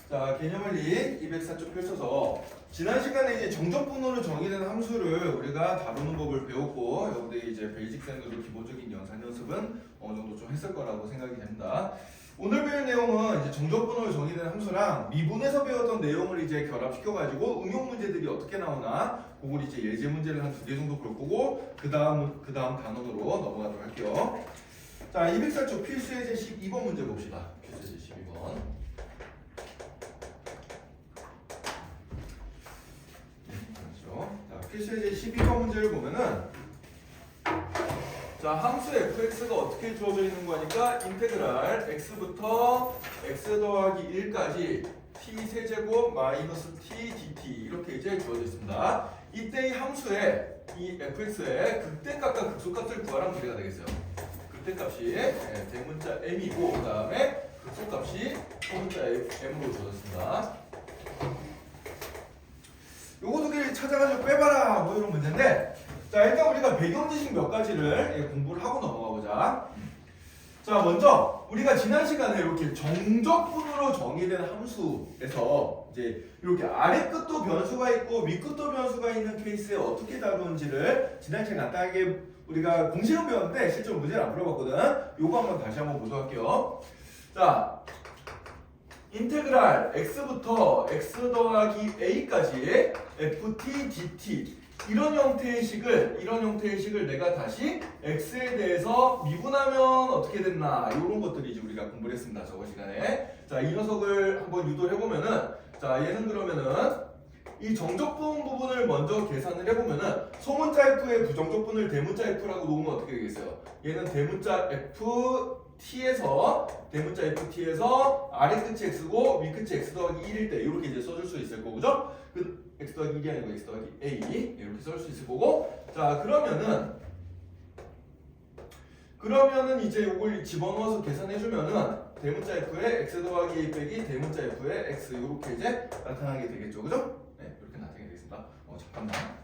자, 개념원리 204쪽 펼쳐서 지난 시간에 이제 정적분으로 정의된 함수를 우리가 다루는 법을 배웠고 여러분들이 이제 베이직생으로 기본적인 연산 연습은 어느 정도 좀 했을 거라고 생각이 됩니다. 오늘 배울 내용은 이제 정적분으로 정의된 함수랑 미분에서 배웠던 내용을 이제 결합시켜가지고 응용 문제들이 어떻게 나오나 그걸 이제 예제 문제를 한 2개 정도 볼 거고 그 다음 단원으로 넘어가도록 할게요. 자, 204쪽 필수예제 12번 문제 봅시다. 필수예제 12번. 자, 필수예제 12번 문제를 보면은 자, 함수 fx가 어떻게 주어져 있는 거니까 인테그랄 x부터 x 더하기 1까지 t 세제곱 마이너스 t dt 이렇게 이제 주어져 있습니다. 이때 이 함수의 이 fx의 극대값과 극소값을 구하라는 문제가 되겠어요. 극대값이 대문자 m이고 그 다음에 극소값이 소문자 m으로 주어졌습니다. 요거 두 개를 찾아가지고 빼봐라 뭐 이런 문제인데 자, 일단 우리가 배경 지식 몇 가지를 공부를 하고 넘어가보자. 자, 먼저 우리가 지난 시간에 이렇게 정적분으로 정의된 함수에서 이제 이렇게 아래 끝도 변수가 있고 윗 끝도 변수가 있는 케이스에 어떻게 다루는지를 지난 시간에 간단하게 우리가 공식은 배웠는데 실제로 문제를 안 풀어봤거든. 요거 한번 다시 한번 보도록 할게요. 자, 인테그랄 x부터 x 더하기 a까지 ft dt 이런 형태의 식을 내가 다시 x에 대해서 미분하면 어떻게 됐나 이런 것들이 이제 우리가 공부를 했습니다. 저번 시간에. 자, 이 녀석을 한번 유도를 해보면은 자, 얘는 그러면은 이 정적분 부분을 먼저 계산을 해보면은 소문자 f의 부정적분을 대문자 f라고 놓으면 어떻게 되겠어요? 얘는 대문자 ft에서 아래 끝이 x고 위 끝이 x 더하기 1일 때 이렇게 이제 써줄 수 있을 거고, 그죠? x 더하기 1이 아니고 x 더하기 a 이렇게 써줄 수 있을 거고, 자, 그러면은 이제 이걸 집어넣어서 계산해주면은 대문자 f의 x 더하기 a 빼기 대문자 f의 x 이렇게 이제 나타나게 되겠죠, 그죠? 네, 이렇게 나타나게 되겠습니다. 잠깐만.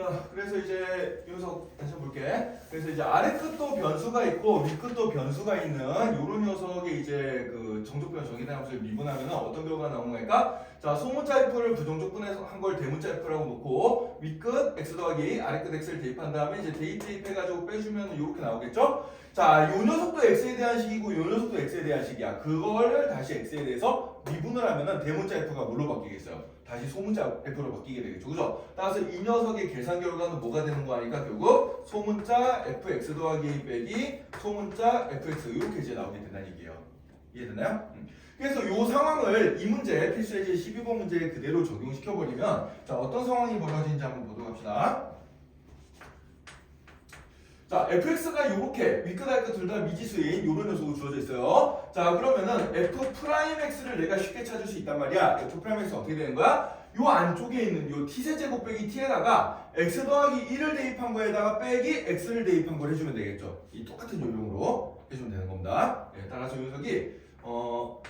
자, 그래서 이제 여기서 다시 한번 볼게. 그래서 이제 아래 끝도 변수가 있고 위 끝도 변수가 있는 요런 녀석의 이제 그 정적변 정의된 함수를 미분하면 어떤 결과가 나오는 거니까, 자, 소문자 f를 부정적분해서 한 걸 대문자 f라고 놓고 위 끝 x 더하기 아래 끝 x를 대입한 다음에 이제 대입해가지고 빼주면 이렇게 나오겠죠? 자, 요 녀석도 x에 대한 식이고 요 녀석도 x에 대한 식이야. 그거를 다시 x에 대해서 미분을 하면은 대문자 f가 뭘로 바뀌겠어요? 다시 소문자 f로 바뀌게 되겠죠. 그죠? 따라서 이 녀석의 계산 결과는 뭐가 되는 거 아니까 결국 소문자 fx 더하기 a 빼기 소문자 fx 이렇게 이제 나오게 된다는 얘기예요. 이해되나요? 그래서 이 상황을 이 문제 필수 예제 12번 문제에 그대로 적용시켜버리면 자, 어떤 상황이 벌어지는지 한번 보도록 합시다. 자, fx가 요렇게 위끝 아래끝 둘 다 미지수인 요런 녀석으로 주어져 있어요. 자, 그러면은 f'x를 내가 쉽게 찾을 수 있단 말이야. f'x 어떻게 되는 거야? 요 안쪽에 있는 요 t세제곱 빼기 t에다가 x 더하기 1을 대입한 거에다가 빼기 x를 대입한 걸 해주면 되겠죠. 이 똑같은 요령으로 해주면 되는 겁니다. 네, 따라서 요 녀석이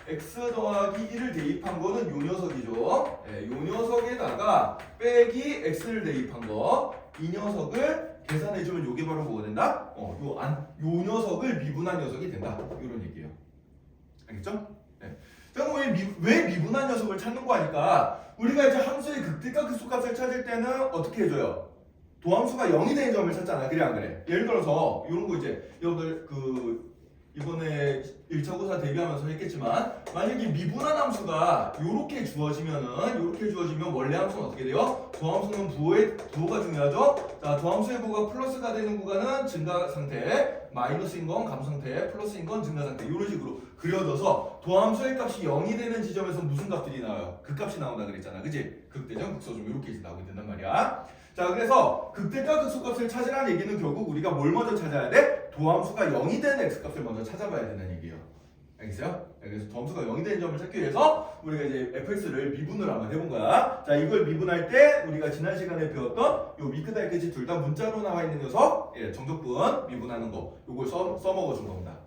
x 더하기 1을 대입한 거는 요 녀석이죠. 네, 요 녀석에다가 빼기 x를 대입한 거, 이 녀석을 계산해주면 요게 바로 뭐가 된다? 요 녀석을 미분한 녀석이 된다. 이런 얘기예요. 알겠죠? 네. 자, 그럼 왜 미분한 녀석을 찾는 거 하니까 우리가 이제 함수의 극대값 극소값을 찾을 때는 어떻게 해줘요? 도함수가 0이 되는 점을 찾잖아. 그래 안 그래? 예를 들어서 이런 거 이제 여러분들 이번에 1차 고사 대비하면서 했겠지만 만약에 미분한 함수가 요렇게 주어지면 원래 함수는 어떻게 돼요? 도함수는 부호가 중요하죠? 자, 도함수의 부호가 플러스가 되는 구간은 증가 상태, 마이너스인 건 감소 상태, 플러스인 건 증가 상태 이런 식으로 그려져서 도함수의 값이 0이 되는 지점에서 무슨 값들이 나와요? 그 값이 나온다 그랬잖아. 그치? 극대점, 극소점 이렇게 이제 나오게 된단 말이야. 자, 그래서 극대값 극소값을 찾으라는 얘기는 결국 우리가 뭘 먼저 찾아야 돼? 도함수가 0이 되는 x값을 먼저 찾아봐야 된다는 얘기예요. 알겠어요? 그래서 도함수가 0이 되는 점을 찾기 위해서 우리가 이제 fx를 미분을 한번 해본 거야. 자, 이걸 미분할 때 우리가 지난 시간에 배웠던 요 위끝 아래끝이 둘 다 문자로 나와 있는 녀석, 정적분 미분하는 거, 요걸 써먹어 준 겁니다.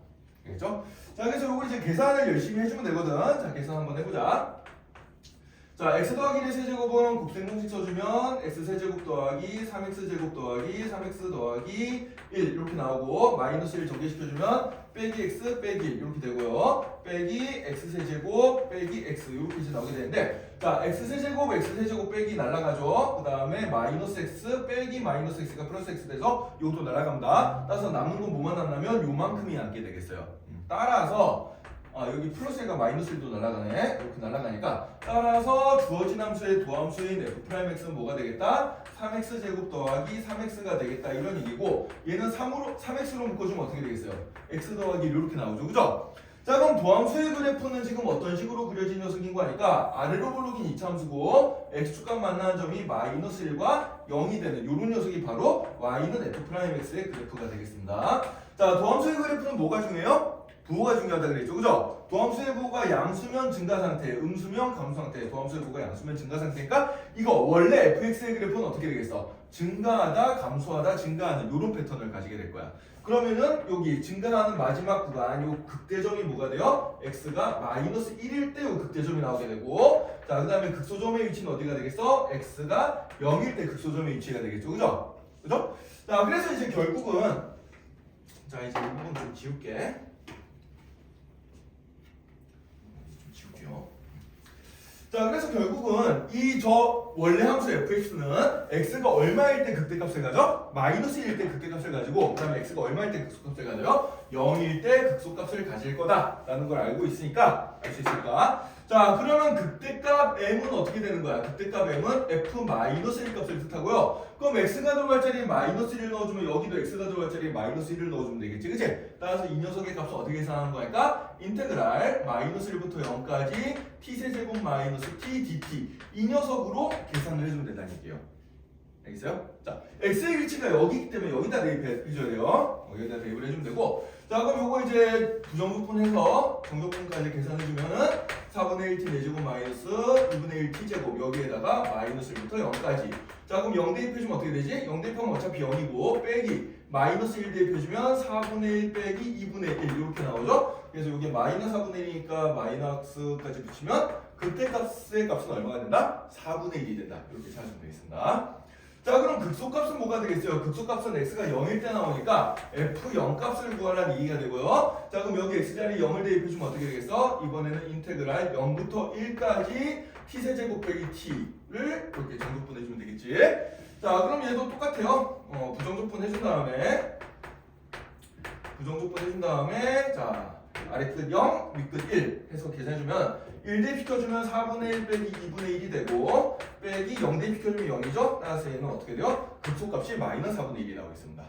알겠죠? 자, 그래서 요걸 이제 계산을 열심히 해주면 되거든. 자, 계산 한번 해보자. 자, x 더하기 1의 세제곱은 곱셈 공식 써주면 x 세제곱 더하기 3x 제곱 더하기 3x 더하기 1 이렇게 나오고 마이너스 1 전개시켜주면 빼기 x 빼기 1 이렇게 되고요. 빼기 x 세제곱 빼기 x 이렇게 이제 나오게 되는데, 자, x 세제곱 빼기 날라가죠. 그 다음에 마이너스 x 빼기 마이너스 x가 플러스 x 돼서 이것도 날아갑니다. 따라서 남는 건 뭐만 남냐면 요만큼이 남게 되겠어요. 따라서 여기 플러스 1과 마이너스 1도 날아가네. 이렇게 날아가니까 따라서 주어진 함수의 도함수인 f'x는 뭐가 되겠다? 3x 제곱 더하기 3x가 되겠다 이런 얘기고, 얘는 3x로 묶어주면 어떻게 되겠어요? x 더하기 1 이렇게 나오죠. 그죠? 자, 그럼 도함수의 그래프는 지금 어떤 식으로 그려진 녀석인 거 아니까 아래로 볼록인 이차함수고 x축값 만나는 점이 마이너스 1과 0이 되는 이런 녀석이 바로 y는 f'x의 그래프가 되겠습니다. 자, 도함수의 그래프는 뭐가 중요해요? 부호가 중요하다 그랬죠. 그죠? 도함수의 부호가 양수면 증가 상태, 음수면 감소 상태, 도함수의 부호가 양수면 증가 상태니까 이거 원래 fx의 그래프는 어떻게 되겠어? 증가하다, 감소하다, 증가하는 이런 패턴을 가지게 될 거야. 그러면은 여기 증가하는 마지막 구간, 요 극대점이 뭐가 돼요? x가 마이너스 1일 때 요 극대점이 나오게 되고, 자, 그 다음에 극소점의 위치는 어디가 되겠어? x가 0일 때 극소점의 위치가 되겠죠. 그죠? 그죠? 자, 그래서 이제 결국은, 자, 이제 이 부분 좀 지울게. 자, 그래서 결국은 이 원래 함수 fx는 x가 얼마일 때 극대값을 가져? 마이너스 1일 때 극대값을 가지고, 그 다음에 x가 얼마일 때 극소값을 가져요? 0일 때 극소값을 가질 거다라는 걸 알고 있으니까, 알 수 있을까? 자, 그러면 극대값 m은 어떻게 되는 거야? 극대값 m은 f-1 값을 뜻하고요. 그럼 x가 들어갈 자리에 마이너스 1을 넣어주면 여기도 x가 들어갈 자리에 마이너스 1을 넣어주면 되겠지, 그치? 따라서 이 녀석의 값을 어떻게 계산하는 거니까 인테그랄 마이너스 1부터 0까지 t세제곱 마이너스 t dt 이 녀석으로 계산을 해주면 된다는 얘기예요. 알겠어요? 자, x의 위치가 여기이기 때문에 여기다 대입해줘야 돼요. 여기다 대입을 해주면 되고, 자, 그럼 요거 이제 부정분해서 정적분까지 계산해주면은 4분의 1 t 4제곱 마이너스 2분의 1 t 제곱 여기에다가 마이너스 1부터 0까지. 자, 그럼 0 대입해주면 어떻게 되지? 0 대입하면 어차피 0이고 빼기 마이너스 1 대입해주면 4분의 1 빼기 2분의 1 이렇게 나오죠? 그래서 이게 마이너스 4분의 1이니까 마이너스까지 붙이면 극대값의 값은 얼마가 된다? 4분의 1이 된다. 이렇게 찾으시면 되겠습니다. 자, 그럼 극소값은 뭐가 되겠어요? 극소값은 x가 0일 때 나오니까 f0 값을 구하라는 얘기가 되고요. 자, 그럼 여기 x자리 0을 대입해주면 어떻게 되겠어? 이번에는 인테그랄 0부터 1까지 t세제곱 빼기 t를 이렇게 정적분 해주면 되겠지. 자, 그럼 얘도 똑같아요. 부정적분 해준 다음에 자, 아래 끝 0, 윗끝 1 해서 계산해주면 1 대입시켜주면 4분의 1 빼기 2분의 1이 되고 빼기 0 대입시켜주면 0이죠. 따라서 얘는 어떻게 돼요? 극소값이 마이너스 4분의 1이 나오고 있습니다.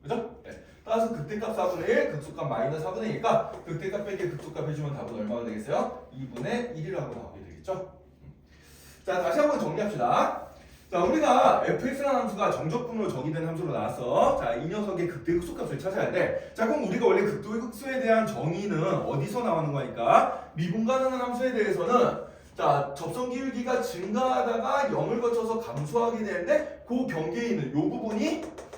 그죠? 네. 따라서 극대값 4분의 1, 극소값 마이너스 4분의 1이니까 극대값 빼기 극소값 해주면 답은 얼마가 되겠어요? 2분의 1이라고 나오게 되겠죠. 자, 다시 한번 정리합시다. 자, 우리가 fx라는 함수가 정적분으로 정의된 함수로 나왔어. 자, 이 녀석의 극대극소값을 찾아야 돼. 자, 그럼 우리가 원래 극대극소에 대한 정의는 어디서 나오는 거니까? 미분 가능한 함수에 대해서는 자, 접선 기울기가 증가하다가 0을 거쳐서 감소하게 되는데 그 경계에 있는 요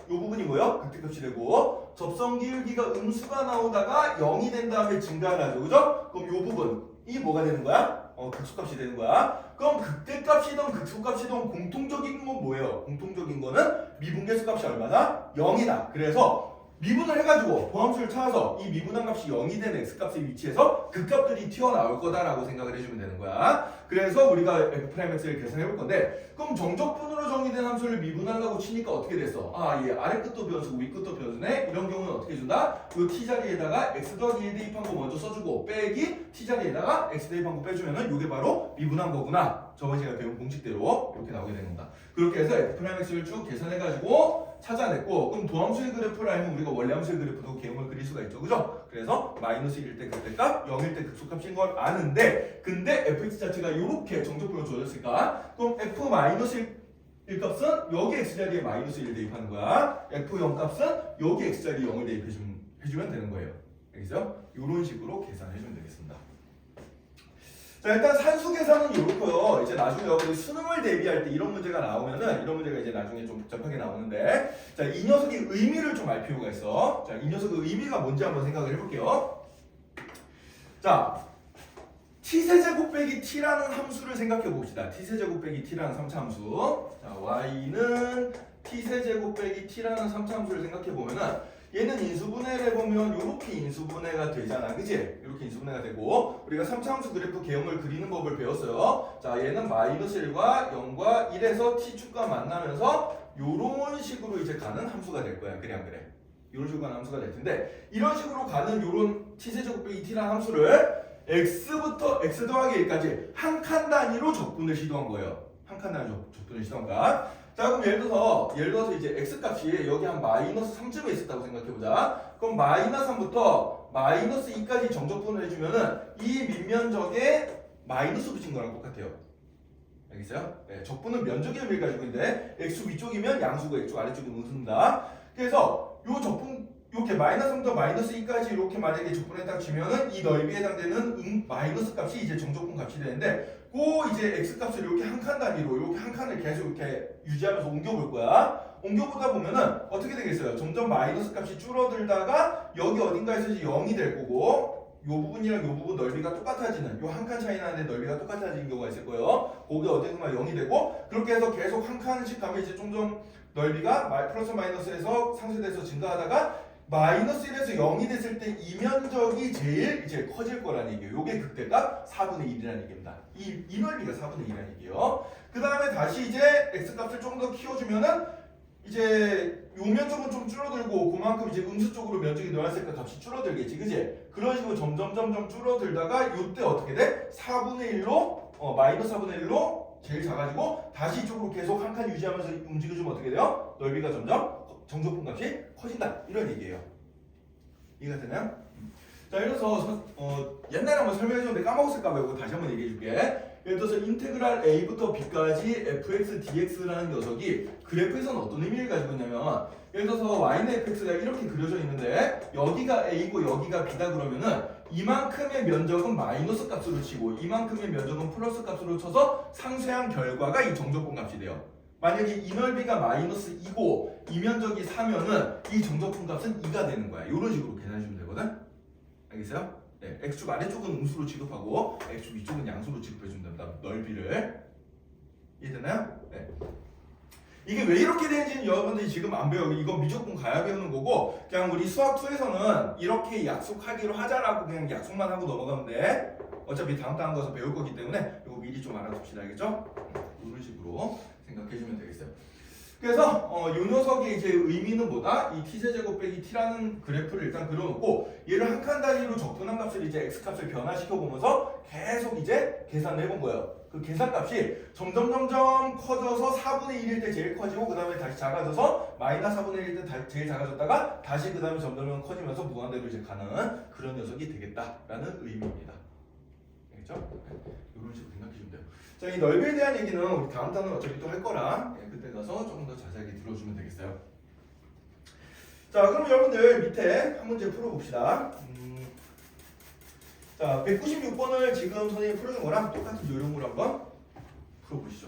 부분이 뭐요? 극대값이 되고 접선 기울기가 음수가 나오다가 0이 된 다음에 증가를 하죠. 그죠? 그럼 요 부분이 뭐가 되는 거야? 극소값이 되는 거야. 그럼 극대값이든 극소값이든 공통적인 건 뭐예요? 공통적인 거는 미분계수 값이 얼마다? 0이다. 그래서 미분을 해가지고 보함수를 찾아서 이 미분한 값이 0이 된 x값의 위치에서 그 값들이 튀어나올 거다라고 생각을 해주면 되는 거야. 그래서 우리가 f'x를 계산해 볼 건데 그럼 정적분으로 정의된 함수를 미분하려고 치니까 어떻게 됐어? 아, 얘 아래 끝도 변수고 위 끝도 변수네? 이런 경우는 어떻게 해준다? 이 t 자리에다가 x 더하기 1 대입한 거 먼저 써주고 빼기 t 자리에다가 x 대입한 거 빼주면은 이게 바로 미분한 거구나. 저번 시간에 배운 공식대로 이렇게 나오게 되는 겁니다. 그렇게 해서 f'x를 쭉 계산해가지고 찾아냈고 그럼 도함수의 그래프라면 우리가 원래 함수의 그래프도 개형을 그릴 수가 있죠. 그죠? 그래서 마이너스 1일 때 극대값, 0일 때 극소값인 걸 아는데 근데 fx 자체가 이렇게 정적분으로 주어졌으니까 그럼 f 마이너스 1 값은 여기 x자리에 마이너스 1을 대입하는 거야. f0 값은 여기 x자리에 0을 대입해주면 되는 거예요. 알겠어요? 이런 식으로 계산해주면 되겠습니다. 자, 일단 산수 계산은 이렇고요. 이제 나중에 여러분들 수능을 대비할 때 이런 문제가 나오면은 이런 문제가 이제 나중에 좀 복잡하게 나오는데 자, 이 녀석의 의미를 좀 알 필요가 있어. 자, 이 녀석의 의미가 뭔지 한번 생각을 해볼게요. 자, t세제곱 빼기 t라는 함수를 생각해 봅시다. t세제곱 빼기 t라는 3차 함수. 자, y는 t세제곱 빼기 t라는 3차 함수를 생각해 보면은 얘는 인수분해를 해보면 이렇게 인수분해가 되잖아. 그치? 이렇게 인수분해가 되고 우리가 3차 함수 그래프 개형을 그리는 법을 배웠어요. 자, 얘는 마이너스 1과 0과 1에서 t축과 만나면서 이런 식으로 이제 가는 함수가 될 거야. 그래 안 그래? 이런 식으로 가는 함수가 될 텐데 이런 식으로 가는 이런 t세제곱 빼기 t라는 함수를 x부터 x 더하기 1까지 한 칸 단위로 적분을 시도한 거예요. 한 칸 단위로 적분을 시도한 거야. 자, 그럼 예를 들어서 이제 x 값이 여기 한 마이너스 3쯤에 있었다고 생각해보자. 그럼 마이너스 3부터 마이너스 2까지 정적분을 해주면은 이 밑면적에 마이너스 붙인 거랑 똑같아요. 알겠어요? 네, 적분은 면적의 의미를 가지고 있는데 x 위쪽이면 양수고 x 아래쪽이면 음수입니다. 그래서 요 적분 이렇게 마이너스 3부터 마이너스 2까지 이렇게 만약에 적분에 딱 주면은 이 넓이에 해당되는 마이너스 값이 이제 정적분 값이 되는데 그 이제 x 값을 이렇게 한 칸 단위로 이렇게 한 칸을 계속 이렇게 유지하면서 옮겨볼 거야. 옮겨보다 보면은 어떻게 되겠어요? 점점 마이너스 값이 줄어들다가 여기 어딘가에서 이제 0이 될 거고 요 부분이랑 요 부분 넓이가 똑같아지는 요 한 칸 차이 나는데 넓이가 똑같아지는 경우가 있을 거예요. 거기 어딘가 0이 되고 그렇게 해서 계속 한 칸씩 가면 이제 점점 넓이가 플러스 마이너스에서 상쇄돼서 증가하다가 마이너스 1에서 0이 됐을 때 이 면적이 제일 이제 커질 거라는 얘기예요. 요게 극대값 4분의 1이라는 얘기입니다. 이 넓이가 4분의 1이라는 얘기예요. 그 다음에 다시 이제 x값을 좀 더 키워주면은 이제 요 면적은 좀 줄어들고 그만큼 이제 음수 쪽으로 면적이 늘어났으니까 값이 줄어들겠지, 그지? 그런 식으로 점점 줄어들다가 요때 어떻게 돼? 4분의 1로 마이너스 4분의 1로 제일 작아지고 다시 이쪽으로 계속 한 칸 유지하면서 움직여주면 어떻게 돼요? 넓이가 점점 정적분 값이 커진다 이런 얘기예요. 이해가 되나요? 자, 예를 들어서 옛날에 한번 설명해줬는데 까먹었을까 봐 이거 다시 한번 얘기해줄게. 예를 들어서 인테그랄 a부터 b까지 fx dx라는 녀석이 그래프에서는 어떤 의미를 가지고 있냐면 예를 들어서 y는 fx가 이렇게 그려져 있는데 여기가 a고 여기가 b다 그러면은 이만큼의 면적은 마이너스 값으로 치고 이만큼의 면적은 플러스 값으로 쳐서 상쇄한 결과가 이 정적분 값이 돼요. 만약에 이 넓이가 마이너스 2고 이 면적이 4면은 이 정적분 값은 2가 되는 거야. 이런 식으로 계산해주면 되거든. 알겠어요? 네, x축 아래쪽은 음수로 취급하고 x축 위쪽은 양수로 취급해준다. 넓이를. 이해되나요? 네. 이게 왜 이렇게 되는지는 여러분들이 지금 안 배워요. 이건 무조건 가야 배우는 거고 그냥 우리 수학 2에서는 이렇게 약속하기로 하자라고 그냥 약속만 하고 넘어가면 돼. 어차피 다음 가서 배울 거기 때문에 이거 미리 좀 알아둡시다. 알겠죠? 이런 식으로 생각해 주면 되겠어요. 그래서 이 녀석의 이제 의미는 뭐다? 이 t제곱 빼기 t라는 그래프를 일단 그려놓고 얘를 한 칸 단위로 적분한 값을 이제 x값을 변화시켜 보면서 계속 이제 계산을 해본 거예요. 그 계산값이 점점 커져서 4분의 1일 때 제일 커지고 그 다음에 다시 작아져서 마이너스 4분의 1일 때 제일 작아졌다가 다시 그 다음에 점점 커지면서 무한대로 이제 가는 그런 녀석이 되겠다라는 의미입니다. 알겠죠? 이런 식으로 생각해 주면 돼요. 자, 이 넓이에 대한 얘기는 우리 다음 단은 어차피 또 할 거라 그때 가서 조금 더 자세하게 들어주면 되겠어요. 자, 그럼 여러분들 밑에 한 문제 풀어봅시다. 자, 196번을 지금 선생님이 풀어준 거랑 똑같은 요령으로 한번 풀어보시죠.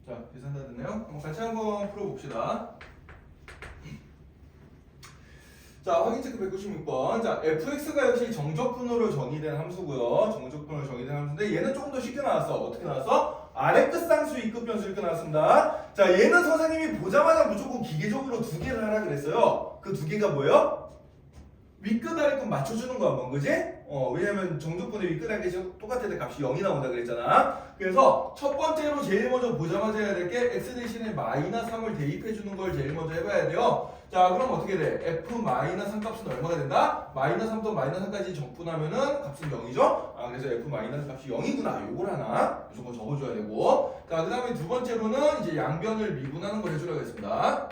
자, 계산 다 됐네요. 한번 같이 한번 풀어봅시다. 자, 확인 체크 196번. 자, fx가 역시 정적분으로 정의된 함수고요. 정적분으로 정의된 함수인데 얘는 조금 더 쉽게 나왔어. 어떻게 나왔어? 아래 끝상수 E급 변수를 나왔습니다. 자, 얘는 선생님이 보자마자 무조건 기계적으로 두 개를 하라 그랬어요. 그 두 개가 뭐예요? 윗끝 아래끝 맞춰주는 거야, 뭔 거지? 왜냐면 정적분의 윗끝 아래끝이 똑같을 때 값이 0이 나온다 그랬잖아. 그래서 첫 번째로 제일 먼저 보자마자 해야 될 게 x 대신에 -3을 대입해 주는 걸 제일 먼저 해봐야 돼요. 자, 그럼 어떻게 돼? f-3 값은 얼마가 된다? -3부터 -3까지 적분하면은 값은 0이죠? 그래서 f-3 값이 0이구나. 요걸 하나 무조건 적어줘야 되고. 자, 그 다음에 두 번째로는 이제 양변을 미분하는 걸 해주라고 했습니다.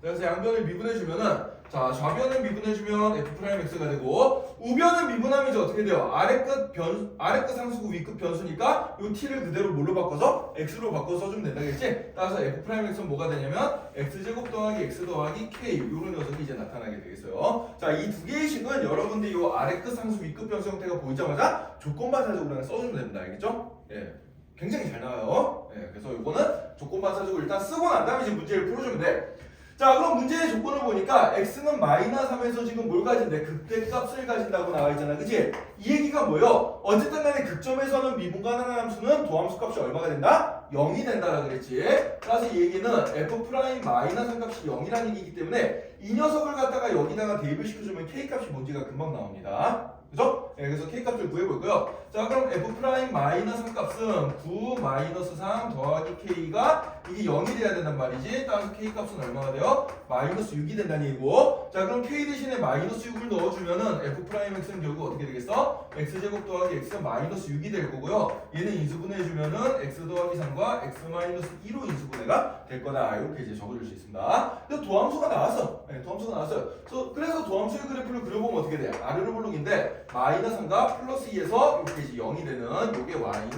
그래서 양변을 미분해주면은 자, 좌변을 미분해주면 f'x가 되고 우변을 미분하면 이제 어떻게 돼요? 아래끝 상수고 위끝 변수니까 이 t를 그대로 뭘로 바꿔서 x로 바꿔서 써주면 된다겠지? 따라서 f'x는 뭐가 되냐면 x제곱 더하기 x 더하기 k 이런 녀석이 이제 나타나게 되겠어요. 자, 이 두 개의 식은 여러분들 이 아래끝 상수 위끝 변수 형태가 보이자마자 조건반사적으로 그냥 써주면 됩니다. 알겠죠? 예. 굉장히 잘 나와요. 예. 그래서 이거는 조건반사적으로 일단 쓰고 난 다음에 이제 문제를 풀어주면 돼. 자, 그럼 문제의 조건을 보니까 x는 -3에서 지금 뭘 가진대? 극대값을 가진다고 나와 있잖아. 그치? 이 얘기가 뭐예요? 어쨌든 간에 극점에서는 미분가능한 함수는 도함수 값이 얼마가 된다? 0이 된다라 그랬지. 따라서 이 얘기는 f'-3 값이 0이라는 얘기이기 때문에 이 녀석을 갖다가 여기다가 대입을 시켜주면 k 값이 뭔지가 금방 나옵니다. 그죠? 네, 그래서 k 값을 구해볼고요. 자, 그럼 f'-3 값은 9-3 더하기 k가 이게 0이 돼야 된단 말이지. 따라서 k 값은 얼마가 돼요? -6이 된다는 얘기고. 자, 그럼 k 대신에 -6을 넣어주면은 f'x는 결국 어떻게 되겠어? x제곱 더하기 x는 -6이 될 거고요. 얘는 인수분해해주면은 x 더하기 3과 x-2로 인수분해가 될 거다. 이렇게 이제 적어줄 수 있습니다. 근데 도함수가 나왔어. 네, 도함수가 나왔어요. 그래서 도함수의 그래프를 그려보면 어떻게 돼? 아래로 볼록인데 -3과 +2에서 이렇게 이제 0이 되는 요게 y는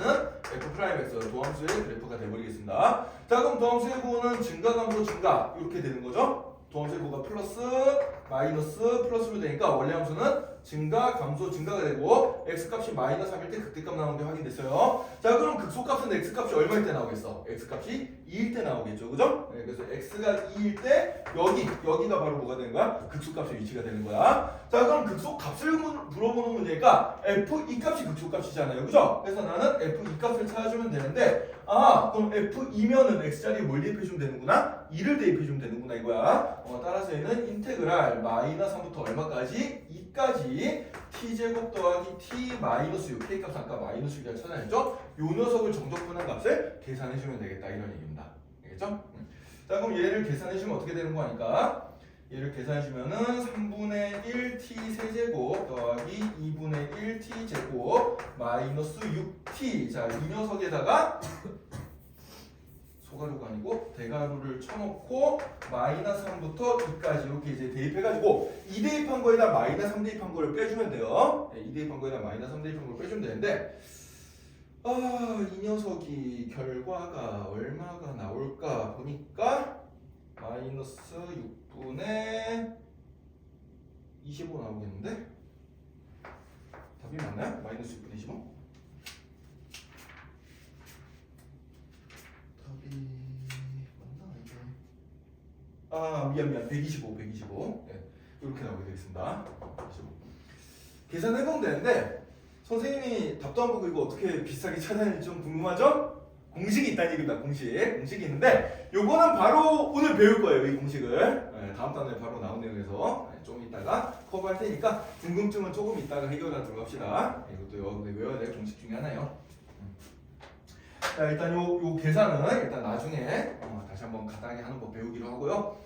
f'x 도함수의 그래프가 되어버리겠습니다. 자, 그럼 도함수의 부호는 증가 감소 증가 이렇게 되는 거죠. 도함수의 부호가 플러스 마이너스 플러스로 되니까 원래 함수는 증가 감소 증가가 되고 x값이 -3일 때 극대값 나오는 게 확인됐어요. 자, 그럼 극소값은 x값이 얼마일 때 나오겠어? x값이 2일 때 나오겠죠, 그죠? 네, 그래서 x가 2일 때 여기가 바로 뭐가 되는 거야? 극소값의 위치가 되는 거야. 자, 그럼 극소값을 물어보는 문제니까 f2 값이 극소값이잖아요, 그죠? 그래서 나는 f2 값을 찾아주면 되는데 그럼 f2면은 x자리에 뭘 대입해주면 되는구나? 2를 대입해주면 되는구나 이거야. 따라서 얘는 인테그랄 -3부터 얼마까지? 2까지 t제곱 더하기 t-6 k값 아까 -6을 찾아냈죠? 요 녀석을 정적분한 값을 계산해주면 되겠다 이런 얘기입니다. 알겠죠? 자, 그럼 얘를 계산해주면 어떻게 되는 거 하니까 얘를 계산해주면은 3분의 1 t 세제곱 더하기 2분의 1 t 제곱 -6t. 자, 이 녀석에다가 소가루가 아니고 대가루를 쳐놓고 -3부터 2까지 이렇게 이제 대입해가지고 2 대입한 거에다 -3 대입한 거를 빼주면 돼요. 네, 2 대입한 거에다 -3 대입한 걸 빼주면 되는데 이 녀석이 결과가 얼마가 나올까 보니까 -6분의 25 나오겠는데? 답이 맞나요? -6분의 25? 미안 125 네, 이렇게 나오게 되겠습니다. 125. 계산해보면 되는데 선생님이 답도 안 보고 이거 어떻게 비슷하게 찾아내는지 좀 궁금하죠? 공식이 있다는 얘기입니다. 공식이 있는데 요거는 바로 오늘 배울 거예요. 이 공식을. 네, 다음 단에 바로 나온 내용에서 좀 이따가 커버할 테니까 궁금증은 조금 이따가 해결하도록 합시다. 이것도 여러분들 외워야 될 공식 중에 하나예요. 자, 일단 요 계산은 일단 나중에 다시 한번 간단하게 하는 법 배우기로 하고요.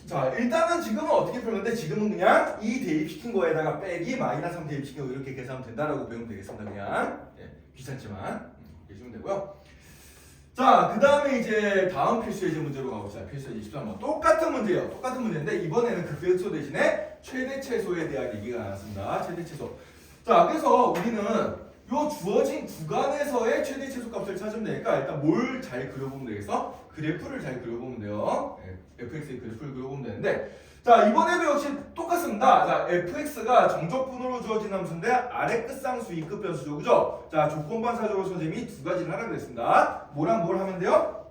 자, 일단은 지금은 어떻게 풀는데 지금은 그냥 2 대입시킨 거에다가 빼기 -3 대입시킨 거 이렇게 계산하면 된다라고 배우면 되겠습니다. 그냥 귀찮지만 해주면 되고요. 자, 그 다음에 이제 다음 필수예제 문제로 가봅시다. 필수예제 13번 똑같은 문제예요. 똑같은 문제인데 이번에는 극대소 대신에 최대 최소에 대한 얘기가 나왔습니다. 최대 최소. 자, 그래서 우리는 요 주어진 구간에서의 최대 최소 값을 찾으면 되니까 일단 뭘 잘 그려보면 되겠어? 그래프를 잘 그려보면 돼요. fx의 그래프를 그려보면 되는데 자, 이번에도 역시 똑같습니다. 자, fx가 정적분으로 주어진 함수인데 아래 끝상수 위끝 변수죠, 그죠? 자, 조건반사적으로 선생님이 두 가지를 하라 그랬습니다. 뭐랑 뭘 하면 돼요?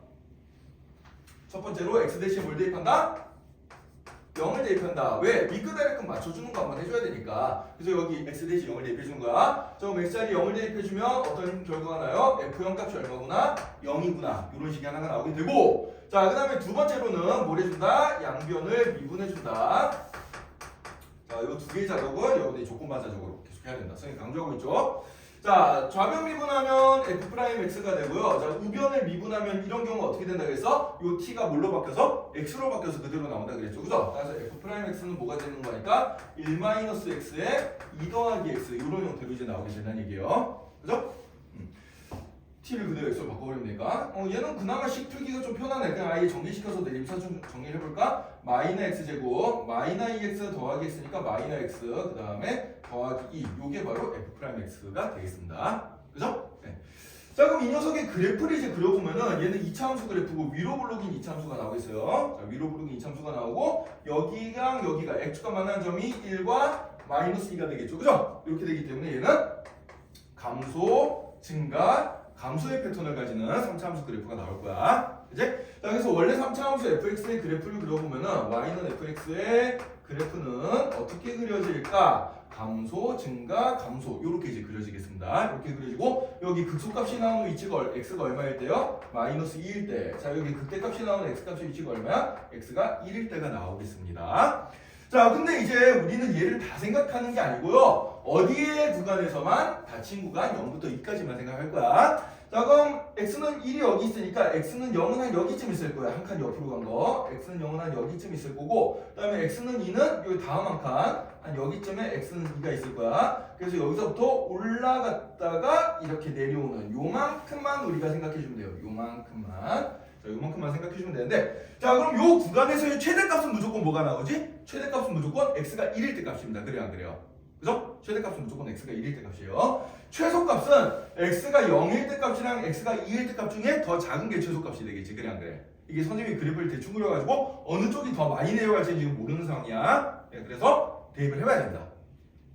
첫 번째로 x 대신에 뭘 대입한다? 0을 대입한다. 왜? 밑그다리끔 맞춰주는 거 한번 해줘야 되니까. 그래서 여기 x 대신 0을 대입해주는 거야. 자, 그럼 x자리 0을 대입해주면 어떤 결과가 나요? f0 값이 얼마구나? 0이구나. 이런 식의 하나가 나오게 되고, 자, 그 다음에 두 번째로는 뭘 해준다? 양변을 미분해준다. 자, 이 두 개의 작업은 여러분들이 조건반사적으로 계속 해야 된다. 선생님 강조하고 있죠. 자, 좌변 미분하면 f'x가 되고요. 자, 우변을 미분하면 이런 경우가 어떻게 된다 그래서 요 t가 뭘로 바뀌어서 x로 바뀌어서 그대로 나온다 그랬죠. 그죠? 그래서 f'x는 뭐가 되는 거니까 1-x에 2 더하기 x 이런 형태로 이제 나오게 된다는 얘기예요. 그죠? t를 그대로 x로 바꿔버리면 되니까 얘는 그나마 식 풀기가 좀 편하네. 그냥 아예 정리시켜서 내림차 좀 정리를 해볼까? 마이너 x제곱 마이너 2x 더하기 x니까 마이너 x 그 다음에 더하기 2 요게 바로 f'x가 되겠습니다. 그죠? 네. 자, 그럼 이 녀석의 그래프를 이제 그려보면은 얘는 2차 함수 그래프고 위로 블록인 2차 함수가 나오겠어요. 자, 위로 블록인 2차 함수가 나오고 여기랑 여기가 x축과 만나는 점이 1과 마이너스 2가 되겠죠. 그죠? 이렇게 되기 때문에 얘는 감소, 증가, 감소의 패턴을 가지는 3차 함수 그래프가 나올 거야. 그치? 자, 그래서 원래 3차 함수 fx의 그래프를 그려보면은 y는 fx의 그래프는 어떻게 그려질까? 감소, 증가, 감소 이렇게 이제 그려지겠습니다. 이렇게 그려지고 여기 극소값이 나오는 위치가 x가 얼마일 때요? 마이너스 2일 때. 자, 여기 극대값이 나오는 x값의 위치가 얼마야? x가 1일 때가 나오겠습니다. 자, 근데 이제 우리는 얘를 다 생각하는 게 아니고요. 어디의 구간에서만 닫힌 구간 0부터 2까지만 생각할 거야. 자, 그럼 x는 1이 여기 있으니까 x는 0은 한 여기쯤 있을 거야. 한 칸 옆으로 간 거. x는 0은 한 여기쯤 있을 거고, 그 다음에 x는 2는 여기 다음 한 칸, 한 여기쯤에 x는 2가 있을 거야. 그래서 여기서부터 올라갔다가 이렇게 내려오는 요만큼만 우리가 생각해 주면 돼요. 요만큼만. 자, 요만큼만 생각해 주면 되는데, 자, 그럼 요 구간에서의 최대값은 무조건 뭐가 나오지? 최대값은 무조건 x가 1일 때 값입니다. 그래요, 안 그래요? 그죠? 최대값은 무조건 x가 1일 때 값이에요. 최소값은 x가 0일 때 값이랑 x가 2일 때 값 중에 더 작은 게 최소값이 되겠지. 그래, 안 그래? 이게 선생님이 그래프를 대충 그려가지고 어느 쪽이 더 많이 내려갈지 지금 모르는 상황이야. 네, 그래서 대입을 해봐야 된다.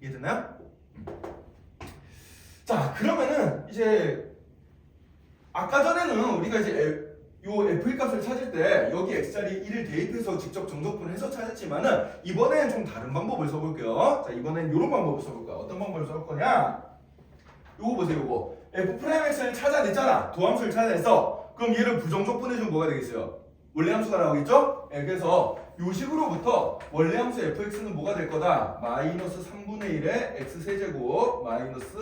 이해됐나요? 자, 그러면은 이제 아까 전에는 우리가 이제 요 f 값을 찾을 때 여기 x자리 1을 대입해서 직접 정적분을 해서 찾았지만은 이번엔 좀 다른 방법을 써볼게요. 자, 이번엔 요런 방법을 써볼 거야. 어떤 방법을 써볼 거냐? 요거 보세요. 요거 f'x를 찾아냈잖아. 도함수를 찾아냈어. 그럼 얘를 부정적분해주면 뭐가 되겠어요? 원래 함수가 나오겠죠? 네, 그래서 요 식으로부터 원래 함수 fx는 뭐가 될 거다? 마이너스 3분의 1의 x세제곱 마이너스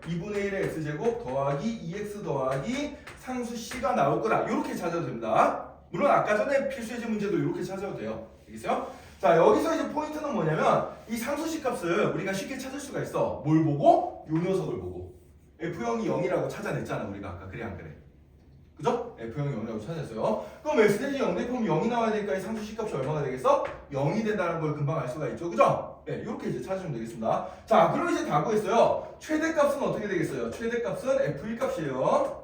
2분의 1의 x제곱 더하기 2x 더하기 상수 c가 나올 거다. 이렇게 찾아도 됩니다. 물론 아까 전에 필수예제 문제도 이렇게 찾아도 돼요. 알겠어요? 자, 여기서 이제 포인트는 뭐냐면 이 상수 c 값을 우리가 쉽게 찾을 수가 있어. 뭘 보고? 요 녀석을 보고. f0이 0이라고 찾아냈잖아. 우리가 아까. 그래 안 그래? 그죠? F형이 0이라고 찾았어요. 그럼 X-이 0 대표면 0이 나와야 되니까 이 상수 C값이 얼마가 되겠어? 0이 된다는 걸 금방 알 수가 있죠. 그죠? 네, 이렇게 이제 찾으면 되겠습니다. 자, 그럼 이제 다 구했어요. 최대값은 어떻게 되겠어요? 최대값은 F1 값이에요.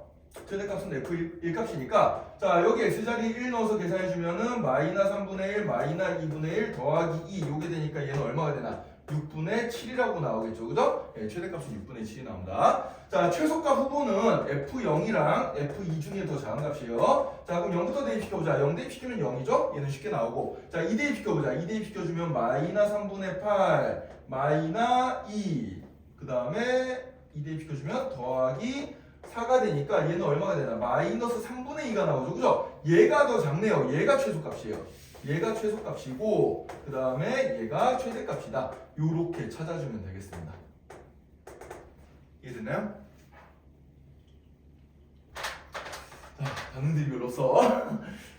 최대값은 F1 값이니까 자, 여기 X자리 1 넣어서 계산해주면은 마이너 3분의 1, 마이너 2분의 1 더하기 2 요게 되니까 얘는 얼마가 되나? 6분의 7이라고 나오겠죠. 그죠? 네, 최대값은 6분의 7이 나옵니다. 자, 최소값 후보는 F0이랑 F2 중에 더 작은 값이에요. 자, 그럼 0부터 대입시켜보자. 0 대입시키면 0이죠? 얘는 쉽게 나오고. 자, 2 대입시켜보자. 2 대입시켜주면 마이너 3분의 8, 마이너 2. 그 다음에 2 대입시켜주면 더하기 4가 되니까 얘는 얼마가 되나? 마이너스 3분의 2가 나오죠. 그죠? 얘가 더 작네요. 얘가 최소값이에요. 얘가 최소값이고 그 다음에 얘가 최대값이다. 요렇게 찾아주면 되겠습니다. 이해됐나요? 자, 반응들이 별로 없어.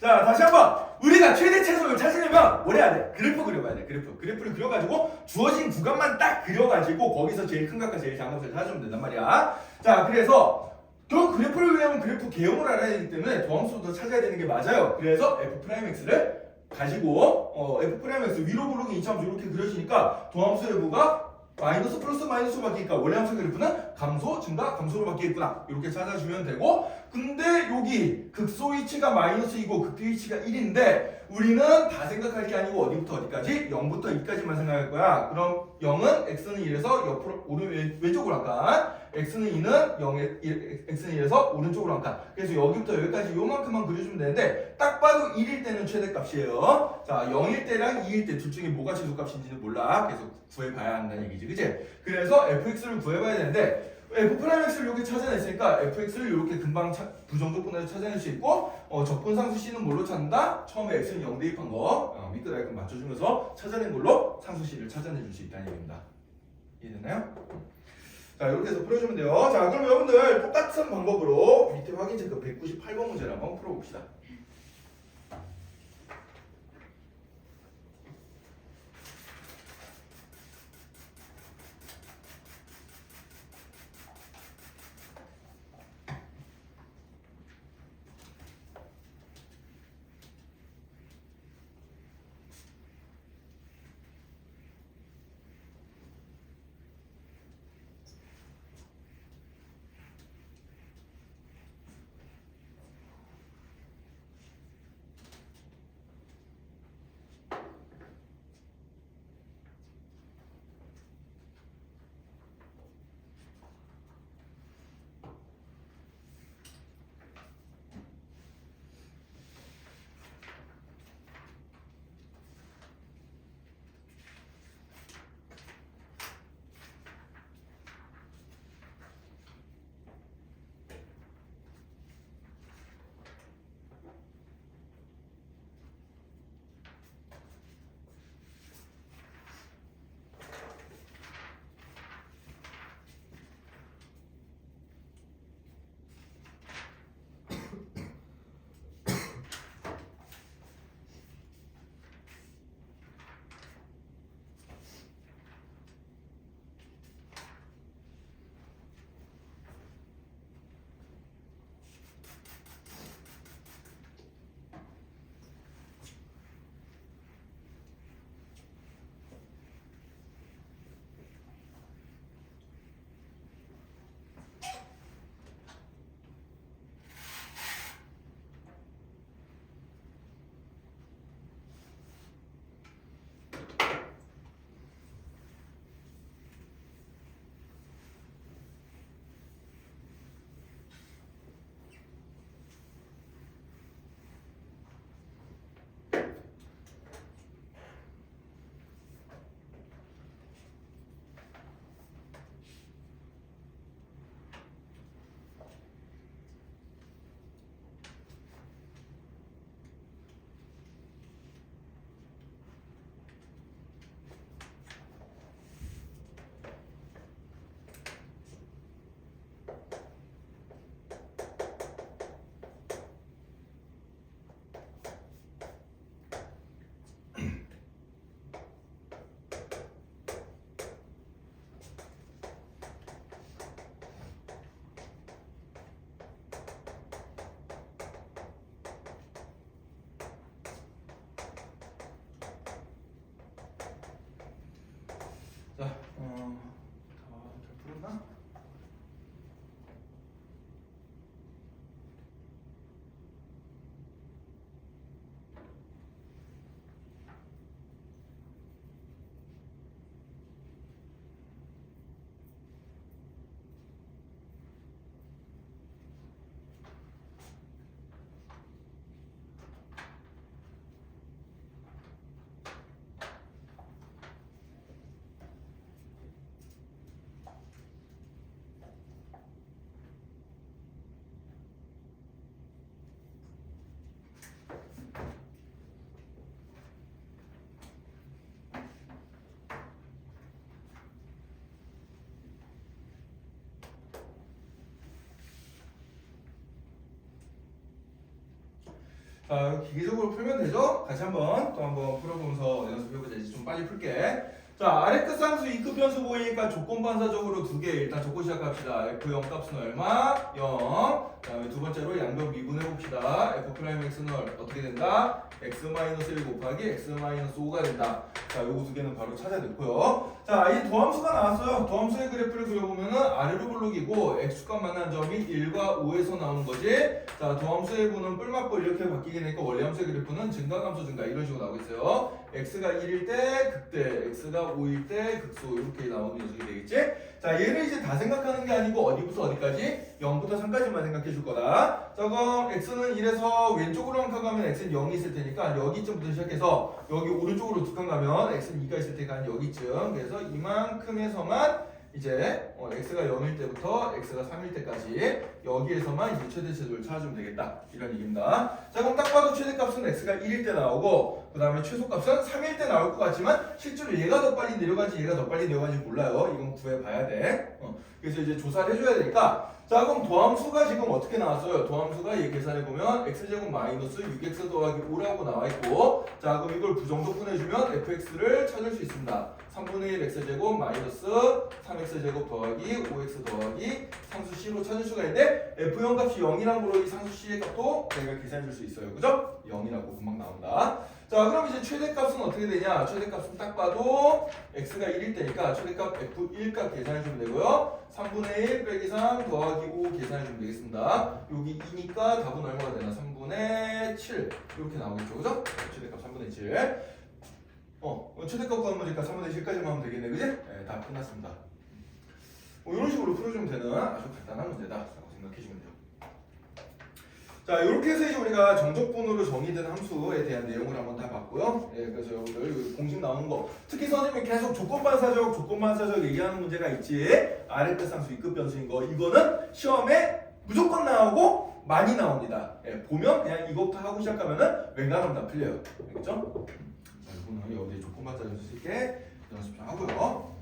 자, 다시 한번 우리가 최대 최소를 찾으려면 뭘 해야 돼? 그래프 그려봐야 돼. 그래프를 그려가지고 주어진 구간만 딱 그려가지고 거기서 제일 큰 값과 제일 작은 값을 찾으면 된단 말이야. 자, 그래서 또 그래프를 그려면 그래프 개형을 알아야 되기 때문에 도함수도 찾아야 되는 게 맞아요. 그래서 f'x를 가지고 f'x 위로 블록이 2차함수 이렇게 그려지니까 도함수의 부가 마이너스 플러스 마이너스로 바뀌니까 원래 함수 그래프는 감소, 증가, 감소로 바뀌겠구나. 이렇게 찾아주면 되고 근데 여기 극소 위치가 마이너스이고 극대 위치가 1인데 우리는 다 생각할 게 아니고 어디부터 어디까지? 0부터 2까지만 생각할 거야. 그럼 0은 x는 1에서 옆으로 왼쪽으로 할까? x는 2는 0에 x는 1에서 오른쪽으로 한 칸. 그래서 여기부터 여기까지 요만큼만 그려주면 되는데 딱 봐도 1일 때는 최대값이에요. 자, 0일 때랑 2일 때 둘 중에 뭐가 최소값인지는 몰라. 그래서 구해봐야 한다는 얘기지, 그치? 그래서 fx를 구해봐야 되는데 f'x를 이렇게 찾아냈으니까 fx를 이렇게 금방 부정적분해서 찾아낼 수 있고 적분상수 c는 뭘로 찾는다? 처음에 x는 0 대입한 거 미끄러지게 맞춰주면서 찾아낸 걸로 상수 c를 찾아내줄 수 있다는 얘기입니다. 이해됐나요? 자, 이렇게 해서 풀어주면 돼요. 자, 그럼 여러분들 똑같은 방법으로 밑에 확인 체크 198번 문제를 한번 풀어봅시다. 자, 잘 풀었나? 자, 기계적으로 풀면 되죠? 같이 한번 풀어보면서 연습해보자. 이제 좀 빨리 풀게. 자, 아래 끝 상수 2급 변수 보이니까 조건 반사적으로 두 개 일단 적고 시작합시다. F0 값은 얼마? 0. 그다음에 두 번째로 양변 미분해 봅시다. f 프라임 x는 어떻게 된다? x-1 곱하기 x-5가 된다. 자, 요거 두 개는 바로 찾아냈고요. 자, 이 도함수가 나왔어요. 도함수의 그래프를 그려보면은 아래로 블록이고 x축과 만난 점이 1과 5에서 나오는 거지. 자, 도함수의 부는 뿔맞고 이렇게 바뀌게 되니까 원래 함수의 그래프는 증가감소 증가 이런 식으로 나오고 있어요. x가 1일 때 극대, x가 5일 때 극소 이렇게 나오는 녀석이 되겠지. 자, 얘를 이제 다 생각하는 게 아니고 어디부터 어디까지? 0부터 3까지만 생각해 줄 거다. 자, 그럼 x는 1에서 왼쪽으로 한 칸 가면 x는 0이 있을 테니까 여기쯤부터 시작해서 여기 오른쪽으로 두 칸 가면 x는 2가 있을 테니까 한 여기쯤. 그래서 이만큼에서만 이제 x가 0일 때부터 x가 3일 때까지 여기에서만 이제 최대치수를 찾아주면 되겠다 이런 얘기입니다. 자, 그럼 딱 봐도 최대값은 x가 1일 때 나오고 그 다음에 최소값은 3일 때 나올 것 같지만 실제로 얘가 더 빨리 내려가지 얘가 더 빨리 내려가지 몰라요. 이건 구해봐야 돼. 그래서 이제 조사를 해줘야 되니까 자, 그럼 도함수가 지금 어떻게 나왔어요? 도함수가 얘 계산해보면 x제곱 마이너스 6x 더하기 5라고 나와있고 자, 그럼 이걸 부정적분해주면 fx를 찾을 수 있습니다. 3분의 1 x제곱 마이너스 3x제곱 더하기 5x 더하기 상수 c로 찾을 수가 있는데 f0 값이 0이란 걸로 이 상수 c의 값도 저희가 계산해줄 수 있어요. 그죠? 0이라고 금방 나온다. 자, 그럼 이제 최대값은 어떻게 되냐? 최대값은 딱 봐도 x가 1일 때니까 최대값 f1 값 계산해주면 되고요. 3분의 1 빼기 3 더하기 5 계산해주면 되겠습니다. 여기 2니까 답은 얼마가 되나? 3분의 7 이렇게 나오겠죠. 그죠? 최대값 3분의 7 최대값 구하니까 3분의 7까지만 하면 되겠네. 그지? 네, 다 끝났습니다. 이런 식으로 풀어주면 되는 아주 간단한 문제다라고 생각해주면 돼요. 자, 이렇게 해서 이제 우리가 정적분으로 정의된 함수에 대한 내용을 한번 다 봤고요. 예, 그래서 여러분들 공식 나오는 거 특히 선생님이 계속 조건반사적 얘기하는 문제가 있지. 아래 끝상수 위끝 변수인 거 이거는 시험에 무조건 나오고 많이 나옵니다. 예, 보면 그냥 이것부터 하고 시작하면은 웬간하면 다 풀려요. 알겠죠? 자, 이거는 여기 조건반사적 쓸 수 있게 연습 좀 하고요.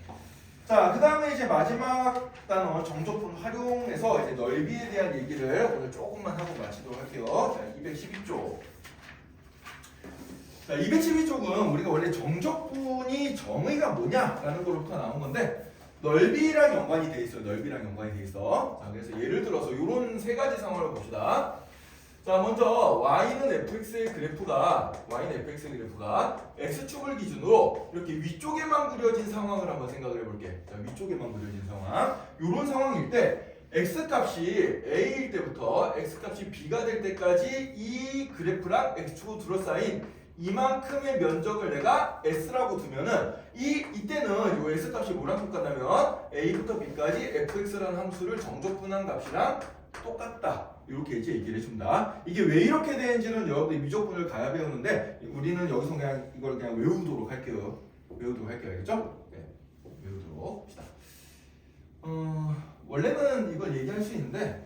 자, 그 다음에 이제 마지막 단어 정적분 활용해서 이제 넓이에 대한 얘기를 오늘 조금만 하고 마치도록 할게요. 자, 212쪽. 자, 212쪽은 우리가 원래 정적분이 정의가 뭐냐라는 걸로부터 나온 건데 넓이랑 연관이 돼 있어요. 넓이랑 연관이 돼 있어. 자, 그래서 예를 들어서 이런 세 가지 상황을 봅시다. 자, 먼저 y는 fx의 그래프가 x축을 기준으로 이렇게 위쪽에만 그려진 상황을 한번 생각을 해볼게. 자, 위쪽에만 그려진 상황. 이런 상황일 때 x값이 a일 때부터 x값이 b가 될 때까지 이 그래프랑 x축으로 둘러싸인 이만큼의 면적을 내가 s라고 두면은 이때는 이 x값이 뭐랑 똑같냐면 a부터 b까지 fx라는 함수를 정적분한 값이랑 똑같다. 이렇게 이제 얘기를 해줍니다. 이게 왜 이렇게 되는지는 여러분들이 미적분을 가야 배우는데 우리는 여기서 그냥 이걸 그냥 외우도록 할게요. 알겠죠? 네, 외우도록 합시다. 원래는 이걸 얘기할 수 있는데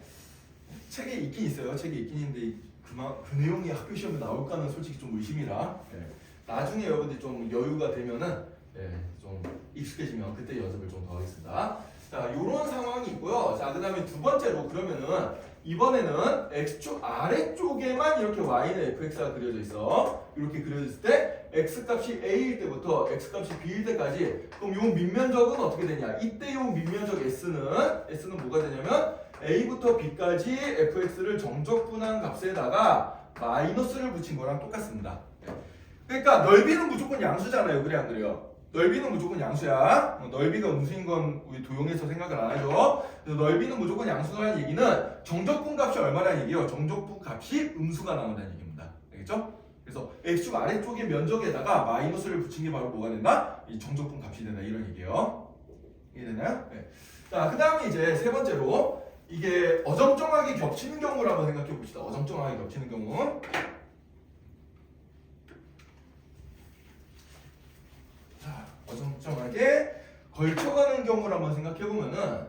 책에 있긴 있어요. 책에 있긴 있는데 그 내용이 학교 시험에 나올까는 솔직히 좀 의심이라 나중에 여러분들이 좀 여유가 되면은 좀 익숙해지면 그때 연습을 좀 더 하겠습니다. 자, 요런 상황이 있고요. 자, 그 다음에 두 번째로 그러면은 이번에는 x축 아래쪽에만 이렇게 y는 fx가 그려져 있어. 이렇게 그려졌을 때 x값이 a일 때부터 x값이 b일 때까지 그럼 요 밑면적은 어떻게 되냐? 이때 요 밑면적 s는 뭐가 되냐면 a부터 b까지 fx를 정적분한 값에다가 마이너스를 붙인 거랑 똑같습니다. 그러니까 넓이는 무조건 양수잖아요. 그래 안 그래요? 넓이는 무조건 양수야. 넓이가 음수인 건 우리 도용해서 생각을 안 하죠. 그래서 넓이는 무조건 양수라는 얘기는 정적분 값이 얼마라는 얘기예요. 정적분 값이 음수가 나온다는 얘기입니다. 알겠죠? 그래서 x축 아래쪽의 면적에다가 마이너스를 붙인 게 바로 뭐가 된다? 이 정적분 값이 된다 이런 얘기예요. 이해되나요? 네. 자, 그 다음에 이제 세 번째로 이게 어정쩡하게 겹치는 경우를 한번 생각해 봅시다. 어정쩡하게 겹치는 경우. 자, 어정쩡하게 걸쳐가는 경우를 한번 생각해 보면은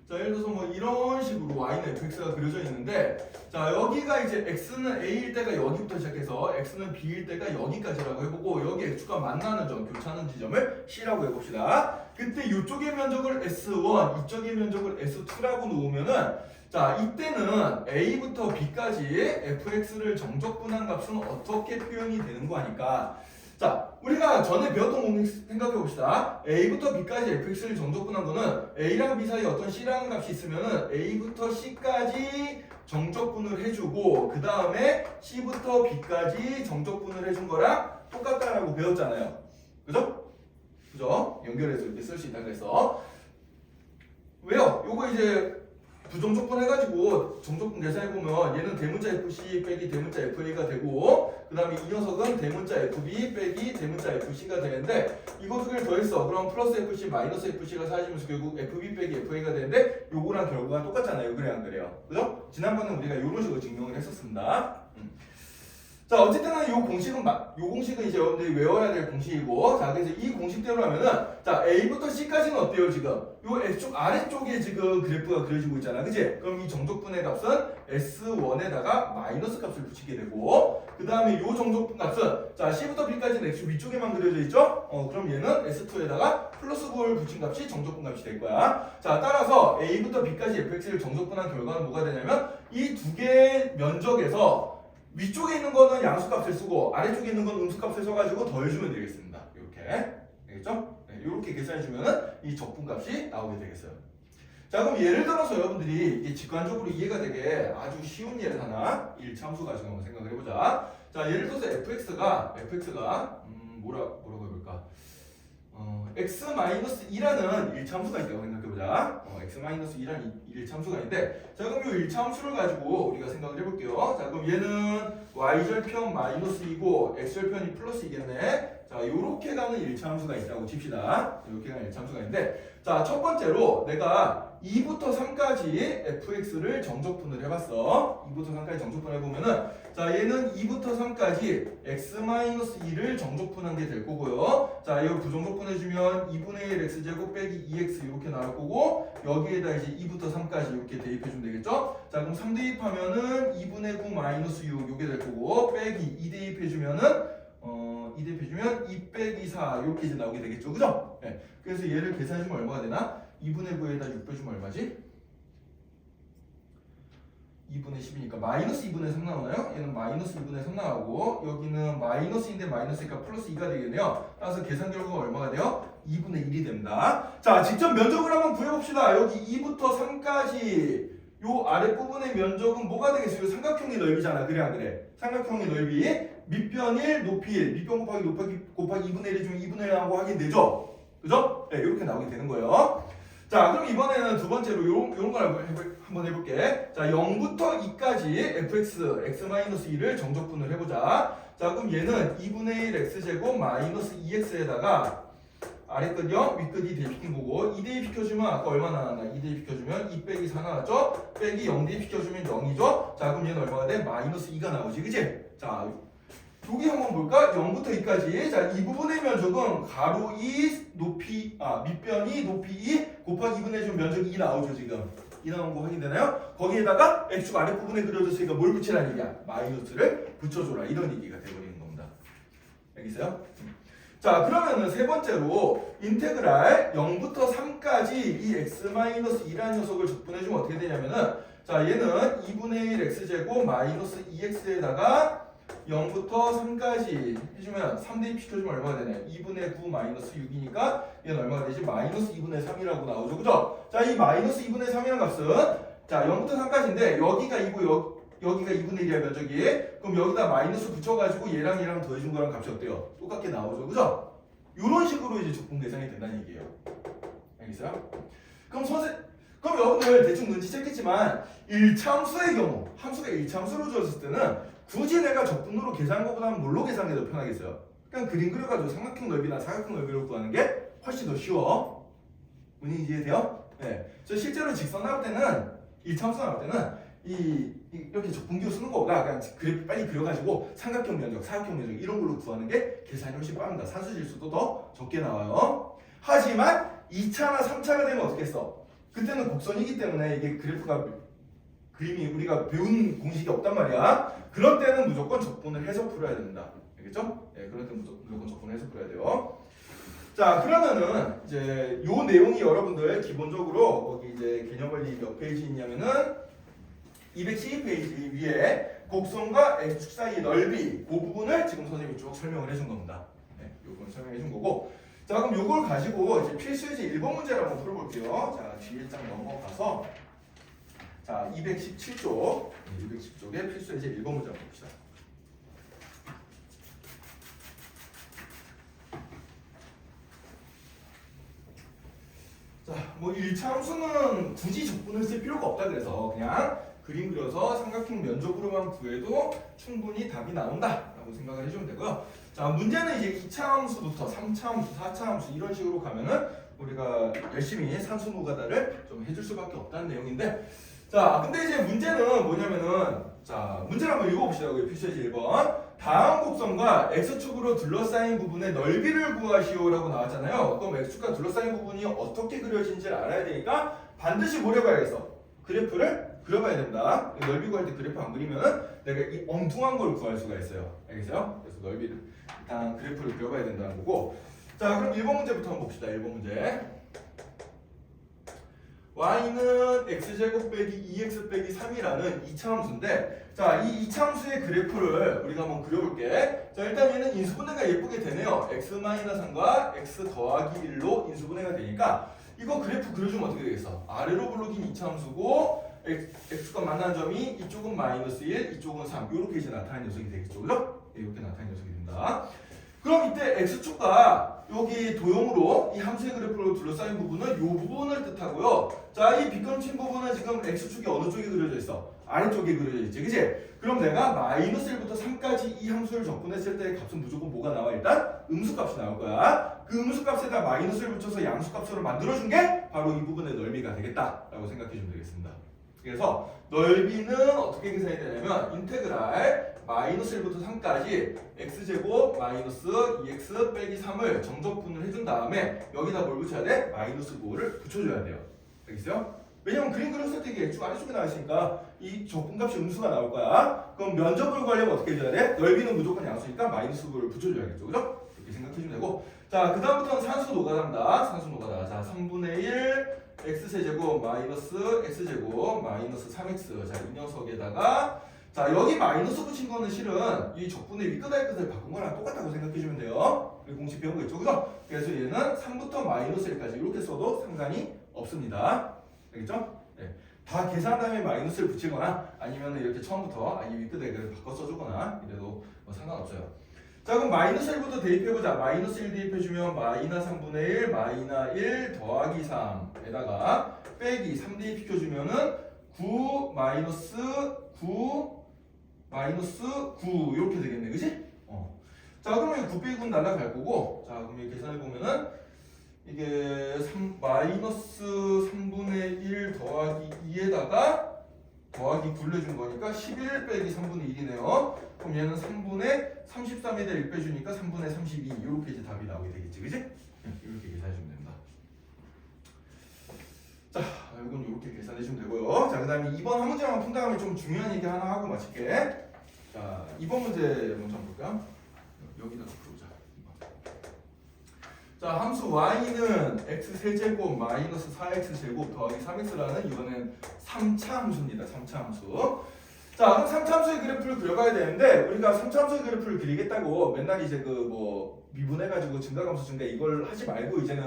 자, 예를 들어서 뭐 이런 식으로 y는 fx가 그려져 있는데 자, 여기가 이제 x는 a일 때가 여기부터 시작해서 x는 b일 때가 여기까지라고 해보고 여기 x축과 만나는 점, 교차하는 지점을 c라고 해봅시다. 그때 이쪽의 면적을 s1, 이쪽의 면적을 s2라고 놓으면은 자, 이때는 a부터 b까지 fx를 정적분한 값은 어떻게 표현이 되는 거 하니까 자, 우리가 전에 배웠던 공식 생각해 봅시다. A부터 B까지 fx를 정적분한 거는 A랑 B 사이에 어떤 C라는 값이 있으면은 A부터 C까지 정적분을 해주고 그 다음에 C부터 B까지 정적분을 해준 거랑 똑같다라고 배웠잖아요. 그죠? 그죠? 연결해서 이렇게 쓸 수 있다 그래서 왜요? 요거 이제 부정적분 해가지고 정적분 계산해보면 얘는 대문자 FC 빼기 대문자 FA가 되고 그 다음에 이 녀석은 대문자 FB 빼기 대문자 FC가 되는데 이거 두 개를 더했어. 그럼 플러스 FC 마이너스 FC가 사라지면서 결국 FB 빼기 FA가 되는데 요거랑 결과가 똑같잖아요. 그래 안 그래요? 그죠? 지난번에 우리가 이런 식으로 증명을 했었습니다. 자, 어쨌든 요 공식은 이제 여러분들이 외워야 될 공식이고, 자, 그래서 이 공식대로 하면은, 자, A부터 C까지는 어때요, 지금? 요 F쪽 아래쪽에 지금 그래프가 그려지고 있잖아, 그치? 그럼 이 정적분의 값은 S1에다가 마이너스 값을 붙이게 되고, 그 다음에 요 정적분 값은, 자, C부터 B까지는 X 위쪽에만 그려져 있죠? 그럼 얘는 S2에다가 플러스 9를 붙인 값이 정적분 값이 될 거야. 자, 따라서 A부터 B까지 fx를 정적분한 결과는 뭐가 되냐면, 이 두 개의 면적에서 위쪽에 있는 거는 양수값을 쓰고 아래쪽에 있는 건 음수값을 써가지고 더해주면 되겠습니다. 이렇게 되겠죠? 네, 이렇게 계산해주면은 이 적분값이 나오게 되겠어요. 자, 그럼 예를 들어서 여러분들이 이게 직관적으로 이해가 되게 아주 쉬운 예를 하나 1차함수 가지고 한번 생각을 해보자. 자, 예를 들어서 fx가 뭐라고 해볼까? x-2라는 1차함수가 있다고 생각해보자. x-2라는 1차함수가 있는데, 자, 그럼 이 1차함수를 가지고 우리가 생각을 해볼게요. 자, 그럼 얘는 y절편 마이너스이고 x절편이 플러스이겠네. 자, 요렇게 가는 1차함수가 있다고 칩시다. 이렇게 가는 1차함수가 있는데, 자, 첫 번째로 내가 2부터 3까지 fx를 정적분을 해봤어. 2부터 3까지 정적분을 해보면은, 자, 얘는 2부터 3까지 x-2를 정적분한 게 될 거고요. 자, 이거 부정적분 해주면 2분의 1 x제곱 빼기 2x 이렇게 나올 거고, 여기에다 이제 2부터 3까지 이렇게 대입해주면 되겠죠? 자, 그럼 3 대입하면은 2분의 9 마이너스 6 요게 될 거고, 빼기 2 대입해주면은 2 대입해주면 2 빼기 4 이렇게 이제 나오게 되겠죠, 그죠? 네. 그래서 얘를 계산해주면 얼마가 되나? 2분의 9에다 6 빼주면 얼마지? 2분의 10이니까 마이너스 2분의 3 나오나요? 얘는 마이너스 2분의 3 나오고 여기는 마이너스인데 마이너스니까 플러스 2가 되겠네요. 따라서 계산 결과가 얼마가 돼요? 2분의 1이 됩니다. 자, 직접 면적을 한번 구해봅시다. 여기 2부터 3까지 요 아랫부분의 면적은 뭐가 되겠어요? 삼각형의 넓이잖아. 그래 안 그래? 삼각형의 넓이 밑변 1, 높이 1, 밑변 곱하기 2분의 1 해주면 2분의 1하고 확인되죠? 그죠? 네, 이렇게 나오게 되는 거예요. 자, 그럼 이번에는 두 번째로 요런 걸 한번 해볼게. 자, 0부터 2까지 fx, x-2를 정적분을 해보자. 자, 그럼 얘는 2분의 1 x제곱 마이너스 2x에다가 아래 끝 0, 위 끝 2 대입시킨 거고 2 대입시켜주면 아까 얼마 나왔나? 2 대입시켜주면 2 빼기 4 나왔죠? 빼기 0 대입시켜주면 0이죠? 자, 그럼 얘는 얼마가 돼? 마이너스 2가 나오지, 그치? 자, 여기 한번 볼까? 0부터 2까지. 자, 이 부분의 면적은 가로 2, 밑변 2, 높이 2 곱하기 2분의 좀 면적 2 나오죠, 지금. 2 나온 거 확인되나요? 거기에다가 x축 아랫부분에 그려졌으니까 뭘 붙이라는 얘기야? 마이너스를 붙여줘라. 이런 얘기가 돼버리는 겁니다. 알겠어요? 자, 그러면은 세 번째로 인테그랄 0부터 3까지 이 x-2라는 녀석을 적분해주면 어떻게 되냐면은 자, 얘는 2분의 1 x제곱 마이너스 2x에다가 0부터 3까지 해주면 3 대입시켜주면 얼마가 되나요? 2분의 9 마이너스 6이니까 얘는 얼마가 되지? 마이너스 2분의 3이라고 나오죠. 그죠? 자, 이 마이너스 2분의 3이라는 값은 자, 0부터 3까지인데 여기가 2고 여기가 2분의 1이야 면적이. 그럼 여기다 마이너스 붙여가지고 얘랑 더해준 거랑 값이 어때요? 똑같게 나오죠. 그죠? 이런 식으로 이제 적분 계산이 된다는 얘기예요. 알겠어요? 그럼 여러분들 대충 눈치챘겠지만 1차함수의 경우 함수가 1차함수로 주어졌을 때는 굳이 내가 적분으로 계산한 것보다는 뭘로 계산하는 게 더 편하겠어요? 그냥 그림 그려가지고 삼각형 넓이나 사각형 넓이를 구하는 게 훨씬 더 쉬워. 문제 이해돼요? 네. 저 실제로 직선 나올 때는 1차함수 나올 때는 이렇게 적분기호 쓰는 것보다 그냥 그래프 빨리 그려가지고 삼각형 면적, 사각형 면적 이런 걸로 구하는 게 계산이 훨씬 빠릅니다. 산수질수도 더 적게 나와요. 하지만 2차나 3차가 되면 어떻게 했어? 그때는 곡선이기 때문에 이게 그림이 우리가 배운 공식이 없단 말이야. 그런 때는 무조건 적분을 해서 풀어야 됩니다. 알겠죠? 네, 그럴 때는 무조건 적분을 해서 풀어야 돼요. 자, 그러면은 이제 요 내용이 여러분들 기본적으로 거기 이제 개념원리 몇 페이지 있냐면은 212페이지 위에 곡선과 x축 사이의 넓이 그 부분을 지금 선생님이 쭉 설명을 해준 겁니다. 요건 설명해 준 거고. 자, 그럼 요걸 가지고 이제 필수예제 1번 문제를 한번 풀어볼게요. 자, 뒤에 장 넘어가서 자, 217쪽, 210쪽에 필수예제 1번 문제 한번 봅시다. 자, 뭐 1차 함수는 굳이 적분을 쓸 필요가 없다 그래서 그냥 그림 그려서 삼각형 면적으로만 구해도 충분히 답이 나온다라고 생각을 해주면 되고요. 자, 문제는 이제 2차 함수부터 3차 함수, 4차 함수 이런 식으로 가면은 우리가 열심히 산수 노가다를 좀 해줄 수밖에 없다는 내용인데, 자, 근데 이제 문제는 뭐냐면은, 자, 문제를 한번 읽어봅시다. 필수예제 1번. 다음 곡선과 x축으로 둘러싸인 부분의 넓이를 구하시오라고 나왔잖아요. 그럼 x축과 둘러싸인 부분이 어떻게 그려진지를 알아야 되니까 반드시 뭘 해봐야겠어? 그래프를 그려봐야 된다. 넓이 구할 때 그래프 안 그리면은 내가 이 엉뚱한 걸 구할 수가 있어요. 알겠어요? 그래서 넓이를 일단 그래프를 그려봐야 된다는 거고. 자, 그럼 1번 문제부터 한번 봅시다. 1번 문제. y는 x제곱 빼기 2x 빼기 3이라는 2차 함수인데, 자, 이 2차 함수의 그래프를 우리가 한번 그려볼게. 자, 일단 얘는 인수분해가 예쁘게 되네요. x-3과 x 더하기 1로 인수분해가 되니까 이거 그래프 그려주면 어떻게 되겠어? 아래로 블록인 2차 함수고 x가 만난 점이 이쪽은 마이너스 1, 이쪽은 3 이렇게 이제 나타나는 녀석이 되겠죠. 그죠? 이렇게 나타나는 녀석이 됩니다. 그럼 이때 x축과 여기 도형으로 이 함수의 그래프로 둘러싸인 부분은 이 부분을 뜻하고요. 자, 이 빗감친 부분은 지금 x축이 어느 쪽에 그려져 있어? 아래쪽에 그려져 있지, 그치? 그럼 내가 마이너스 1부터 3까지 이 함수를 적분했을 때 값은 무조건 뭐가 나와? 일단 음수값이 나올 거야. 그 음수값에다 마이너스를 붙여서 양수값으로 만들어준 게 바로 이 부분의 넓이가 되겠다라고 생각해주면 되겠습니다. 그래서 넓이는 어떻게 계산이 되냐면 인테그랄 마이너스 1부터 3까지 x제곱 마이너스 2x 빼기 3을 정적분을 해준 다음에 여기다 뭘 붙여야 돼? 마이너스 9를 붙여줘야 돼요. 알겠어요? 왜냐면 그림 그렸을 때 이게 x축 아래쪽에 나와있으니까 이 적분값이 음수가 나올 거야. 그럼 면적을 구하려면 어떻게 해줘야 돼? 넓이는 무조건 양수니까 마이너스 9를 붙여줘야겠죠. 그죠? 이렇게 생각해주면 되고, 자, 그 다음부터는 산수 노가다입니다. 산수 노가다. 자, 3분의 1 x세제곱 마이너스 x제곱 마이너스 3x. 자, 이 녀석에다가 자, 여기 마이너스 붙인 거는 실은 이 적분의 윗끝 끝을 바꾼 거랑 똑같다고 생각해주면 돼요. 우리 공식 배운 거 있죠, 그죠? 그래서 얘는 3부터 마이너스 1까지 이렇게 써도 상관이 없습니다. 알겠죠? 네. 다 계산한 다음에 마이너스를 붙이거나 아니면 이렇게 처음부터 이 윗끝에 그래서 바꿔 써주거나 이래도 뭐 상관없어요. 자, 그럼 마이너스 1부터 대입해보자. 마이너스 1 대입해주면 마이너 3분의 1 마이너 1 더하기 3에다가 빼기 3 대입시켜주면은 9 마이너스 9 마이너스 9 이렇게 되겠네, 그치? 자, 그러면 9 빼기 9는 날라갈 거고, 자, 그럼 이렇게 계산해보면은 이게 마이너스 3분의 1 더하기 2에다가 더하기 9를 해준 거니까 11 빼기 3분의 1이네요. 그럼 얘는 3분의 33에다 1 빼주니까 3분의 32 이렇게 이제 답이 나오게 되겠지, 그치? 이렇게 계산해주면 됩니다. 자, 이건 이렇게 계산해주면 되고요. 자, 그 다음에 2번 한 문제만 푼 다음에 좀 중요한 얘기 하나 하고 마칠게. 자, 2번 문제 먼저 한번 볼까요? 여기다 풀어보자. 2번. 자, 함수 y는 x세제곱 마이너스 4x제곱 더하기 3x라는 이거는 3차 함수입니다. 3차 함수. 자, 그럼 3차 함수의 그래프를 그려봐야 되는데 우리가 3차 함수의 그래프를 그리겠다고 맨날 이제 그 뭐 미분해가지고 증가감수 증가 이걸 하지 말고 이제는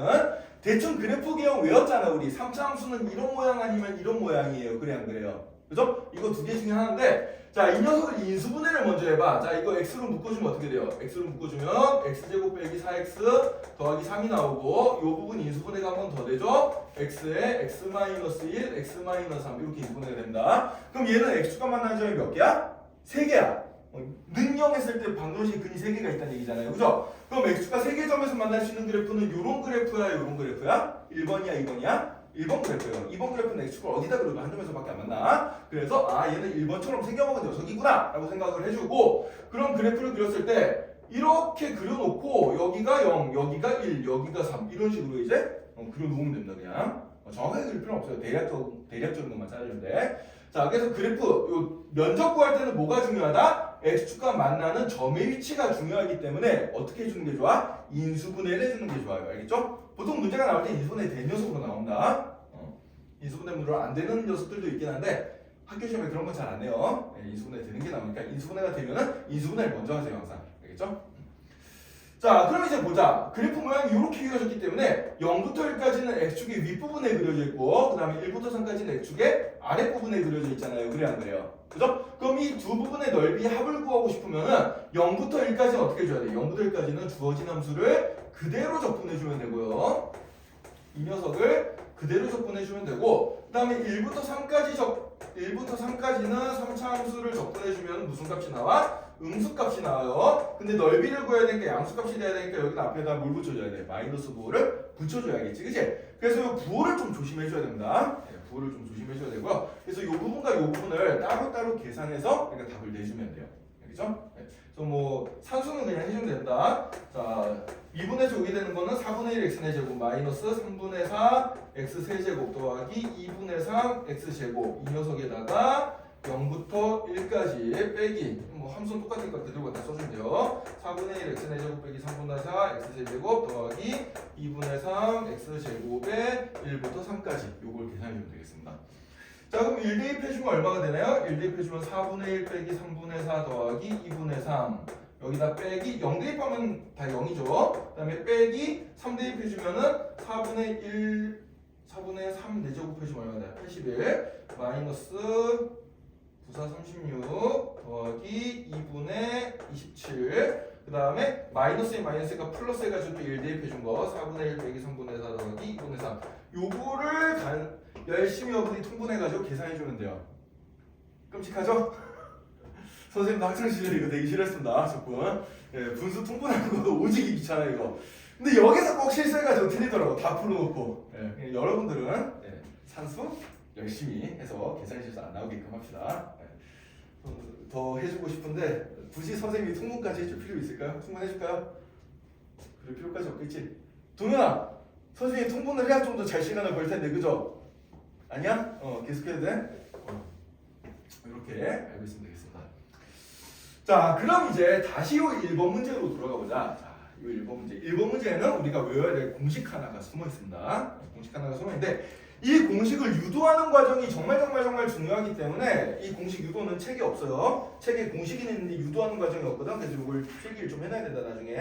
대충 그래프 개형 외웠잖아. 우리 3차 함수는 이런 모양 아니면 이런 모양이에요. 그래 안 그래요? 그죠? 이거 두 개 중에 하나인데, 자, 이 녀석을 인수분해를 먼저 해봐. 자, 이거 x로 묶어주면 어떻게 돼요? x로 묶어주면 x제곱 빼기 4x 더하기 3이 나오고 이 부분 인수분해가 한 번 더 되죠? x에 x-1, x-3 이렇게 인수분해가 된다. 그럼 얘는 x축과 만나는 점이 몇 개야? 3개야. 능형했을 때 방정식 근이 3개가 있다는 얘기잖아요. 그죠? 그럼 x축과 3개 점에서 만날 수 있는 그래프는 요런 그래프야, 요런 그래프야? 1번이야, 2번이야? 1번 그래프예요. 2번 그래프는 x축을 어디다 그려도 한 점에서밖에 안 만나. 그래서 아, 얘는 1번처럼 생겨먹은 녀석이구나 라고 생각을 해주고, 그런 그래프를 그렸을 때 이렇게 그려놓고 여기가 0, 여기가 1, 여기가 3 이런 식으로 이제 그려놓으면 됩니다. 그냥 정확하게 그릴 필요는 없어요. 대략적인 것만 찾아주면 돼. 자, 그래서 그래프 요 면적 구할 때는 뭐가 중요하다? x축과 만나는 점의 위치가 중요하기 때문에 어떻게 해주는 게 좋아? 인수분해를 해주는 게 좋아요. 알겠죠? 보통 문제가 나올 때 인수분해 된 녀석으로 나온다. 인수분해 문제로 안 되는 녀석들도 있긴 한데 학교 시험에 그런 건 잘 안 내요. 인수분해 되는 게 나오니까 인수분해가 되면은 인수분해를 먼저 하세요. 항상. 알겠죠? 자, 그럼 이제 보자. 그래프 모양이 이렇게 그려졌기 때문에 0부터 1까지는 x축의 윗부분에 그려져 있고 그 다음에 1부터 3까지는 x축의 아랫부분에 그려져 있잖아요. 그래 안 그래요? 그죠? 그럼 이 두 부분의 넓이 합을 구하고 싶으면은 0부터 1까지는 어떻게 줘야 돼? 0부터 1까지는 주어진 함수를 그대로 적분해주면 되고요. 이 녀석을 그대로 적분해주면 되고 그 다음에 1부터 3까지는 3차 함수를 적분해주면 무슨 값이 나와? 음수값이 나와요. 근데 넓이를 구해야 되니까 양수값이 돼야 되니까 여기 앞에다 뭘 붙여줘야 돼? 마이너스 부호를 붙여줘야겠지, 그치? 그래서 이 부호를 좀 조심해줘야 됩니다. 네, 부호를 좀 조심해줘야 되고요. 그래서 이 부분과 이 부분을 따로따로 계산해서 그러니까 답을 내주면 돼요. 알겠죠? 네. 그래서 뭐 산수는 그냥 해주면 된다. 자, 2분의 오게 되는 거는 4분의 1 x의 제곱 마이너스 3분의 4 x 세제곱 더하기 2분의 3 x 제곱 이 녀석에다가 0부터 1까지 빼기 뭐 함수는 똑같으니까 그대로 갖다 써주면 돼요. 4분의 1 x의 제곱 빼기 3분의 4 x 세제곱 더하기 2분의 3 x 제곱에 1부터 3까지 요걸 계산해주면 되겠습니다. 자, 그럼 1대입 해주면 얼마가 되나요? 1대입 해주면 4분의 1 빼기 3분의 4 더하기 2분의 3 여기다 빼기 0대입하면 다 0이죠. 그 다음에 빼기 3대입 해주면은 4분의 3 4제곱 해주면 얼마나 돼요? 81 마이너스 9, 4, 36 더하기 2분의 27 그 다음에 마이너스에 마이너스가 플러스 해가지고 또 1대입 해준 거 4분의 1 빼기 3분의 4 더하기 2분의 3 요거를 열심히 여러분이 통분해가지고 계산해주면 돼요. 끔찍하죠? 선생님도 학창시절에 이거 되게 싫어했습니다. 적분. 예, 분수 통분하는 거 오지기 귀찮아 이거. 근데 여기서 꼭 실수해가지고 틀리더라고. 다 풀어놓고. 예, 여러분들은 산수 열심히 해서 계산이 실수 안 나오게끔 합시다. 더 해주고 싶은데 굳이 선생님이 통분까지 해줄 필요 있을까요? 통분해줄까요? 그럴 필요까지 없겠지. 동현아, 선생님이 통분을 해야 좀 더 잘 시간을 벌 텐데 그죠? 아니야? 계속해도 돼? 이렇게 알고 있으면 되겠습니다. 자, 그럼 이제 다시 이 1번 문제로 돌아가 보자. 자, 이 1번 문제. 1번 문제에는 우리가 외워야 될 공식 하나가 숨어 있습니다. 공식 하나가 숨어 있는데 이 공식을 유도하는 과정이 정말 중요하기 때문에 이 공식 유도는 책에 없어요. 책에 공식이 있는데 유도하는 과정이 없거든. 그래서 이걸 필기를 좀 해놔야 된다 나중에.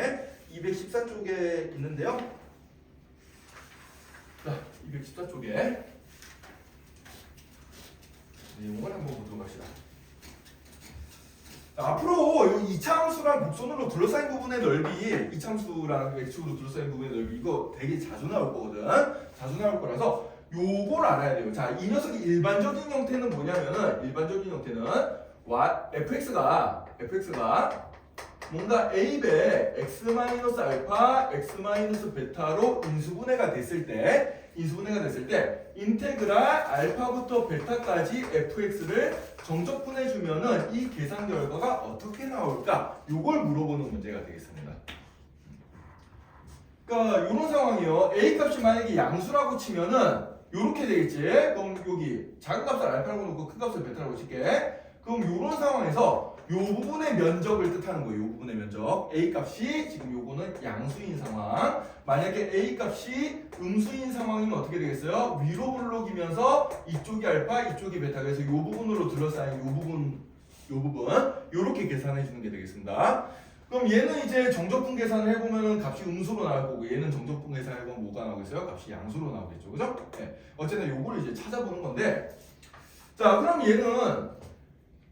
214쪽에 있는데요. 자, 214쪽에 내용을 한번 보도록 합시다. 자, 앞으로 이 이차함수랑 곡선으로 둘러싸인 부분의 넓이, 이차함수랑 x축으로 둘러싸인 부분의 넓이 이거 되게 자주 나올 거거든. 자주 나올 거라서 요걸 알아야 돼요. 자, 이 녀석이 일반적인 형태는 뭐냐면은 일반적인 형태는 fx가 뭔가 a배 x-알파, x-베타로 인수분해가 됐을 때 인테그랄 알파부터 베타까지 fx를 정적분해주면은 이 계산 결과가 어떻게 나올까? 요걸 물어보는 문제가 되겠습니다. 그러니까 이런 상황이요. a 값이 만약에 양수라고 치면은 요렇게 되겠지. 그럼 여기 작은 값을 알파라고 놓고 큰 값을 베타라고 칠게. 그럼 요런 상황에서 요 부분의 면적을 뜻하는 거예요. 요 부분의 면적. A 값이 지금 요거는 양수인 상황. 만약에 A 값이 음수인 상황이면 어떻게 되겠어요? 위로 블록이면서 이쪽이 알파, 이쪽이 베타. 그래서 요 부분으로 둘러싸인 요 부분 요렇게 계산해 주는 게 되겠습니다. 그럼 얘는 이제 정적분 계산을 해보면 값이 음수로 나올 거고 얘는 정적분 계산을 해보면 뭐가 나오겠어요? 값이 양수로 나오겠죠. 그죠? 네. 어쨌든 요거를 이제 찾아보는 건데 자, 그럼 얘는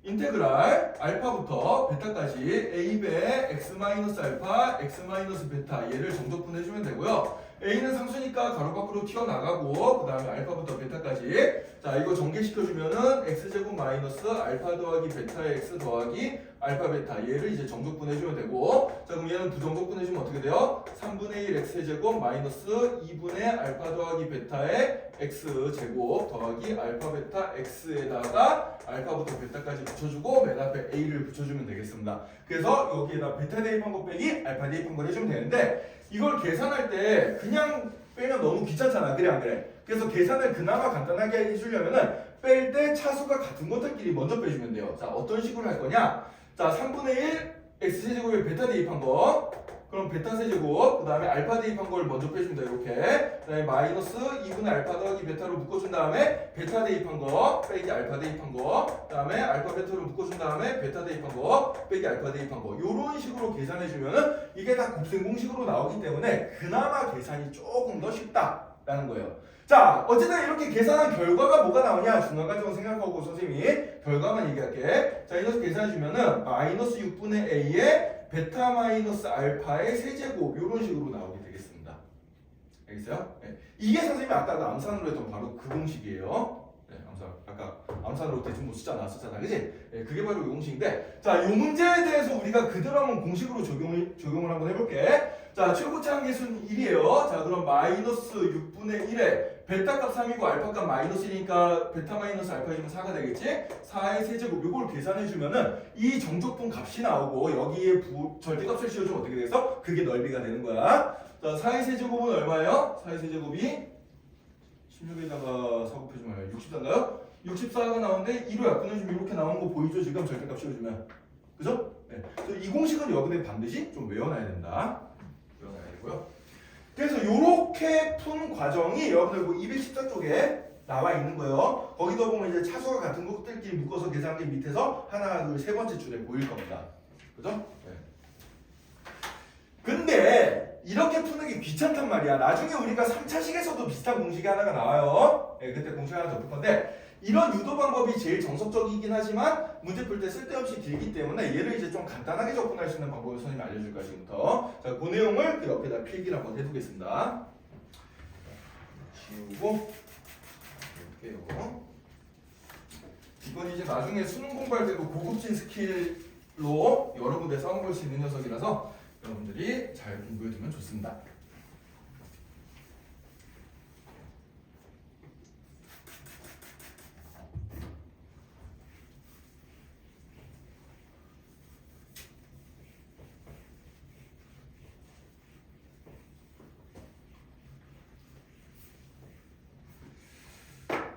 인테그랄 알파부터 베타까지 a배 x-알파, x-베타 얘를 정적분해주면 되고요. a는 상수니까 가로 밖으로 튀어나가고 그 다음에 알파부터 베타까지 자 이거 전개시켜주면은 x제곱 마이너스 알파 더하기 베타의 x 더하기 알파 베타 얘를 이제 정적분해주면 되고 자 그럼 얘는 부정적분해주면 어떻게 돼요? 3분의 1 x제곱 마이너스 2분의 알파 더하기 베타의 x제곱 더하기 알파 베타 x에다가 알파부터 베타까지 붙여주고 맨 앞에 a를 붙여주면 되겠습니다. 그래서 여기에다 베타 대입한 거 빼기 알파 대입한 걸 해주면 되는데 이걸 계산할 때 그냥 빼면 너무 귀찮잖아. 그래 안 그래? 그래서 계산을 그나마 간단하게 해주려면은 뺄 때 차수가 같은 것들끼리 먼저 빼주면 돼요. 자 어떤 식으로 할 거냐? 자 3분의 1 x제곱에 베타 대입한 거 그럼 베타 세제곱, 그 다음에 알파 대입한 걸 먼저 빼줍니다. 이렇게. 그 다음에 마이너스 2분의 알파 더하기 베타로 묶어준 다음에 베타 대입한 거 빼기 알파 대입한 거, 그 다음에 알파 베타로 묶어준 다음에 베타 대입한 거 빼기 알파 대입한 거, 이런 식으로 계산해주면은 이게 다 곱셈 공식으로 나오기 때문에 그나마 계산이 조금 더 쉽다라는 거예요. 자, 어쨌든 이렇게 계산한 결과가 뭐가 나오냐? 중간과정 생각하고 선생님이 결과만 얘기할게. 자, 이 녀석 계산해주면은 마이너스 6분의 a에 베타 마이너스 알파의 세제곱 이런 식으로 나오게 되겠습니다. 알겠어요? 네. 이게 선생님이 아까 암산으로 했던 바로 그 공식이에요. 네, 아까 암산으로 대충 뭐 숫자 나왔었잖아, 그지? 네, 그게 바로 이 공식인데, 자, 이 문제에 대해서 우리가 그대로 한번 공식으로 적용을 한번 해볼게. 자, 최고차 한계수는 1이에요. 자, 그럼 마이너스 6분의 1에 베타 값 3이고 알파 값 마이너스니까 베타 마이너스 알파이면 4가 되겠지? 4의 세제곱 이걸 계산해주면은 이 정적분 값이 나오고 여기에 절대값을 씌워주면 어떻게 돼서 그게 넓이가 되는 거야. 자, 4의 세제곱은 얼마예요? 4의 세제곱이 16에다가 4 곱해주면 64인가요? 64가 나오는데 1로 약분해주면 이렇게 나오는 거 보이죠? 지금 절대값 씌워주면. 그죠? 네. 그래서 이 공식은 여기에 반드시 좀 외워놔야 된다. 외워놔야 되고요. 그래서 이렇게 푼 과정이 여러분들 그 214쪽에 나와 있는 거예요. 거기도 보면 이제 차수와 같은 것들끼리 묶어서 계산한 게 밑에서 하나, 둘, 세 번째 줄에 보일 겁니다. 그죠? 네. 근데 이렇게 푸는 게 귀찮단 말이야. 나중에 우리가 3차식에서도 비슷한 공식이 하나가 나와요. 네, 그때 공식 하나 더 풀 건데 이런 유도 방법이 제일 정석적이긴 하지만 문제 풀 때 쓸데없이 길기 때문에 얘를 이제 좀 간단하게 접근할 수 있는 방법을 선생님이 알려줄 거야 지금부터. 자, 그 내용을 그 옆에다 필기를 한번 해두겠습니다. 지우고 이렇게요. 이건 이제 나중에 수능 공부할 때도 고급진 스킬로 여러 군데 써먹을 수 있는 녀석이라서 여러분들이 잘 공부해두면 좋습니다.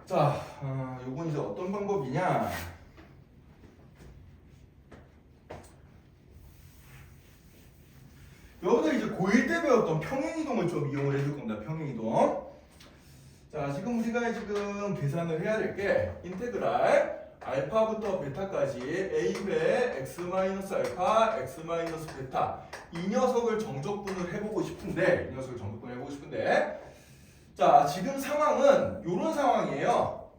자, 요건 이제 어떤 방법이냐? 여러분들 이제 고1 때 배웠던 평행이동을 좀 이용을 해줄 겁니다. 평행이동. 자, 지금 우리가 지금 계산을 해야 될 게 인테그랄 알파부터 베타까지 a배 x-알파, x-베타 이 녀석을 정적분을 해보고 싶은데 자, 지금 상황은 요런 상황이에요.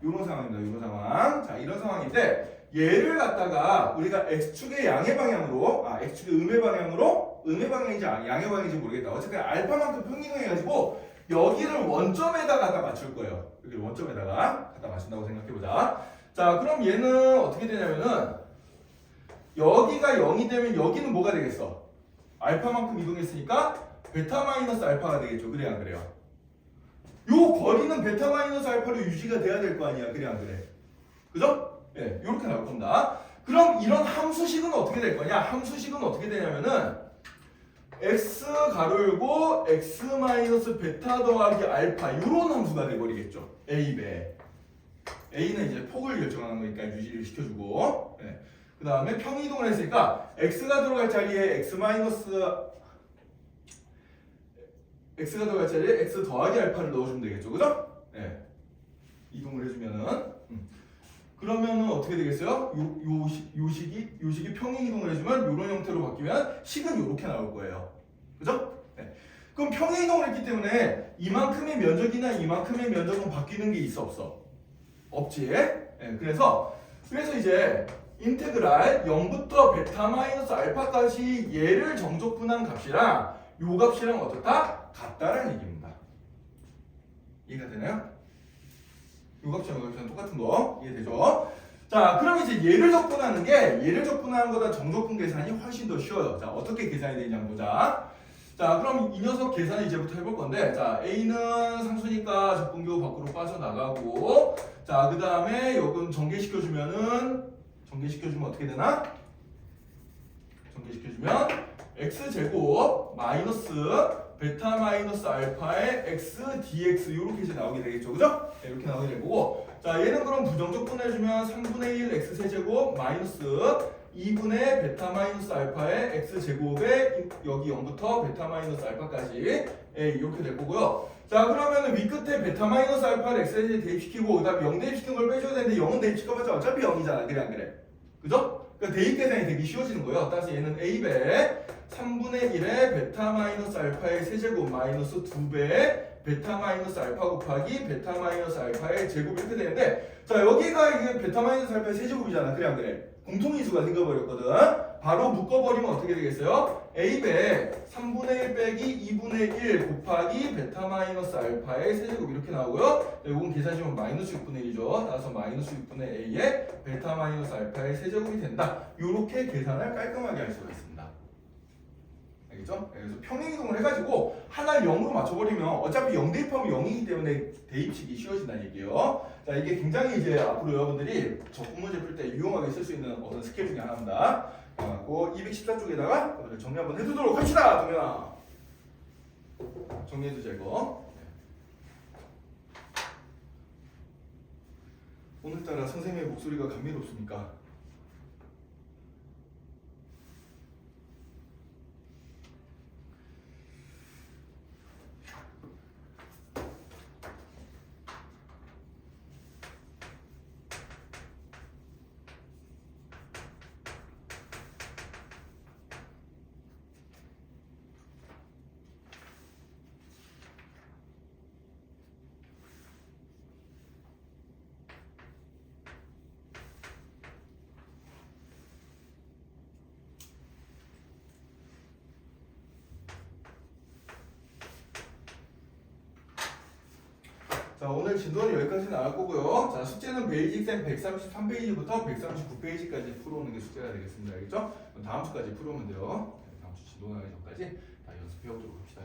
요런 상황입니다. 요런 상황. 자, 이런 상황인데 얘를 갖다가 우리가 x축의 양의 방향으로 x축의 음의 방향인지 양의 방향인지 모르겠다. 어쨌든 알파만큼 평행해가지고 여기를 원점에다 갖다 맞출 거예요. 여기를 원점에다가 갖다 맞춘다고 생각해보자. 자, 그럼 얘는 어떻게 되냐면은 여기가 0이 되면 여기는 뭐가 되겠어? 알파만큼 이동했으니까 베타 마이너스 알파가 되겠죠. 그래 안 그래요? 요 거리는 베타 마이너스 알파로 유지가 돼야 될 거 아니야. 그래 안 그래? 그죠? 예, 이렇게 나올 겁니다. 그럼 이런 함수식은 어떻게 될 거냐? 함수식은 어떻게 되냐면은 x 가로 열고 x 마이너스 베타 더하기 알파 이런 함수가 돼버리겠죠. a배. a는 이제 폭을 결정하는 거니까 유지를 시켜주고, 예. 그 다음에 평이동을 했으니까 x가 들어갈 자리에 x가 들어갈 자리에 x 더하기 알파를 넣어주면 되겠죠. 그죠? 네. 이동을 해주면은 그러면은 어떻게 되겠어요? 요 식이 평행 이동을 해주면 이런 형태로 바뀌면 식은 이렇게 나올 거예요. 그죠? 네. 그럼 평행 이동을 했기 때문에 이만큼의 면적이나 이만큼의 면적은 바뀌는 게 있어 없어? 없지. 네. 그래서 이제 인테그랄 0부터 베타 마이너스 알파까지 얘를 정적분한 값이랑 요 값이랑 어떻다? 같다라는 얘기입니다. 이해가 되나요? 요 값이랑 똑같은 거 이해되죠? 자, 그럼 이제 얘를 적분하는 거다 정적분 계산이 훨씬 더 쉬워요. 자, 어떻게 계산이 되냐 보자. 자, 그럼 이 녀석 계산을 이제부터 해볼 건데, 자, a는 상수니까 적분교 밖으로 빠져나가고, 자, 그 다음에 요건 전개시켜주면 어떻게 되나? 전개시켜주면 x제곱 마이너스 베타 마이너스 알파의 x dx 이렇게 이제 나오게 되겠죠. 그죠? 네, 이렇게 나오게 될 거고, 자, 얘는 그럼 부정적 분해해주면 3분의 1 x세제곱 마이너스 2분의 베타 마이너스 알파의 x제곱에 여기 0부터 베타 마이너스 알파까지 이렇게 될 거고요. 자, 그러면 위 끝에 베타 마이너스 알파를 x에 대입시키고 그 다음에 0 대입시킨 걸 빼줘야 되는데 0은 대입시켜봤자 어차피 0이잖아. 그래 안 그래? 그죠? 그러니까 대입 계산이 되게 쉬워지는 거예요. 따라서 얘는 a배 3분의 1의 베타 마이너스 알파의 세제곱 마이너스 2배의 베타 마이너스 알파 곱하기 베타 마이너스 알파의 제곱 이렇게 되는데, 자, 여기가 이게 베타 마이너스 알파의 세제곱이잖아. 그래 안 그래? 공통인수가 생겨버렸거든. 바로 묶어버리면 어떻게 되겠어요? a배 3분의 1 빼기 2분의 1 곱하기 베타 마이너스 알파의 세제곱 이렇게 나오고요. 이건 계산식은 마이너스 6분의 1이죠. 따라서 마이너스 6분의 a의 베타 마이너스 알파의 세제곱이 된다. 이렇게 계산을 깔끔하게 할 수가 있습니다. 알겠죠? 그래서 평행이동을 해가지고 하나를 0으로 맞춰버리면 어차피 0 대입하면 0이기 때문에 대입식이 쉬워진다는 얘기예요. 자, 이게 굉장히 이제 앞으로 여러분들이 적분 문제 풀 때 유용하게 쓸 수 있는 어떤 스킬 중에 하나입니다. 그 214쪽에다가 정리 한번 해두도록 합시다. 동현아, 정리해주자 이거. 오늘따라 선생님의 목소리가 감미롭습니까? 자, 오늘 진도는 여기까지 나올 거고요. 자, 숙제는 베이직쌤 133페이지부터 139페이지까지 풀어오는 게 숙제가 되겠습니다. 알겠죠? 다음 주까지 풀어오면 돼요. 다음 주 진도 나가기 전까지 다 연습해 오도록 합시다.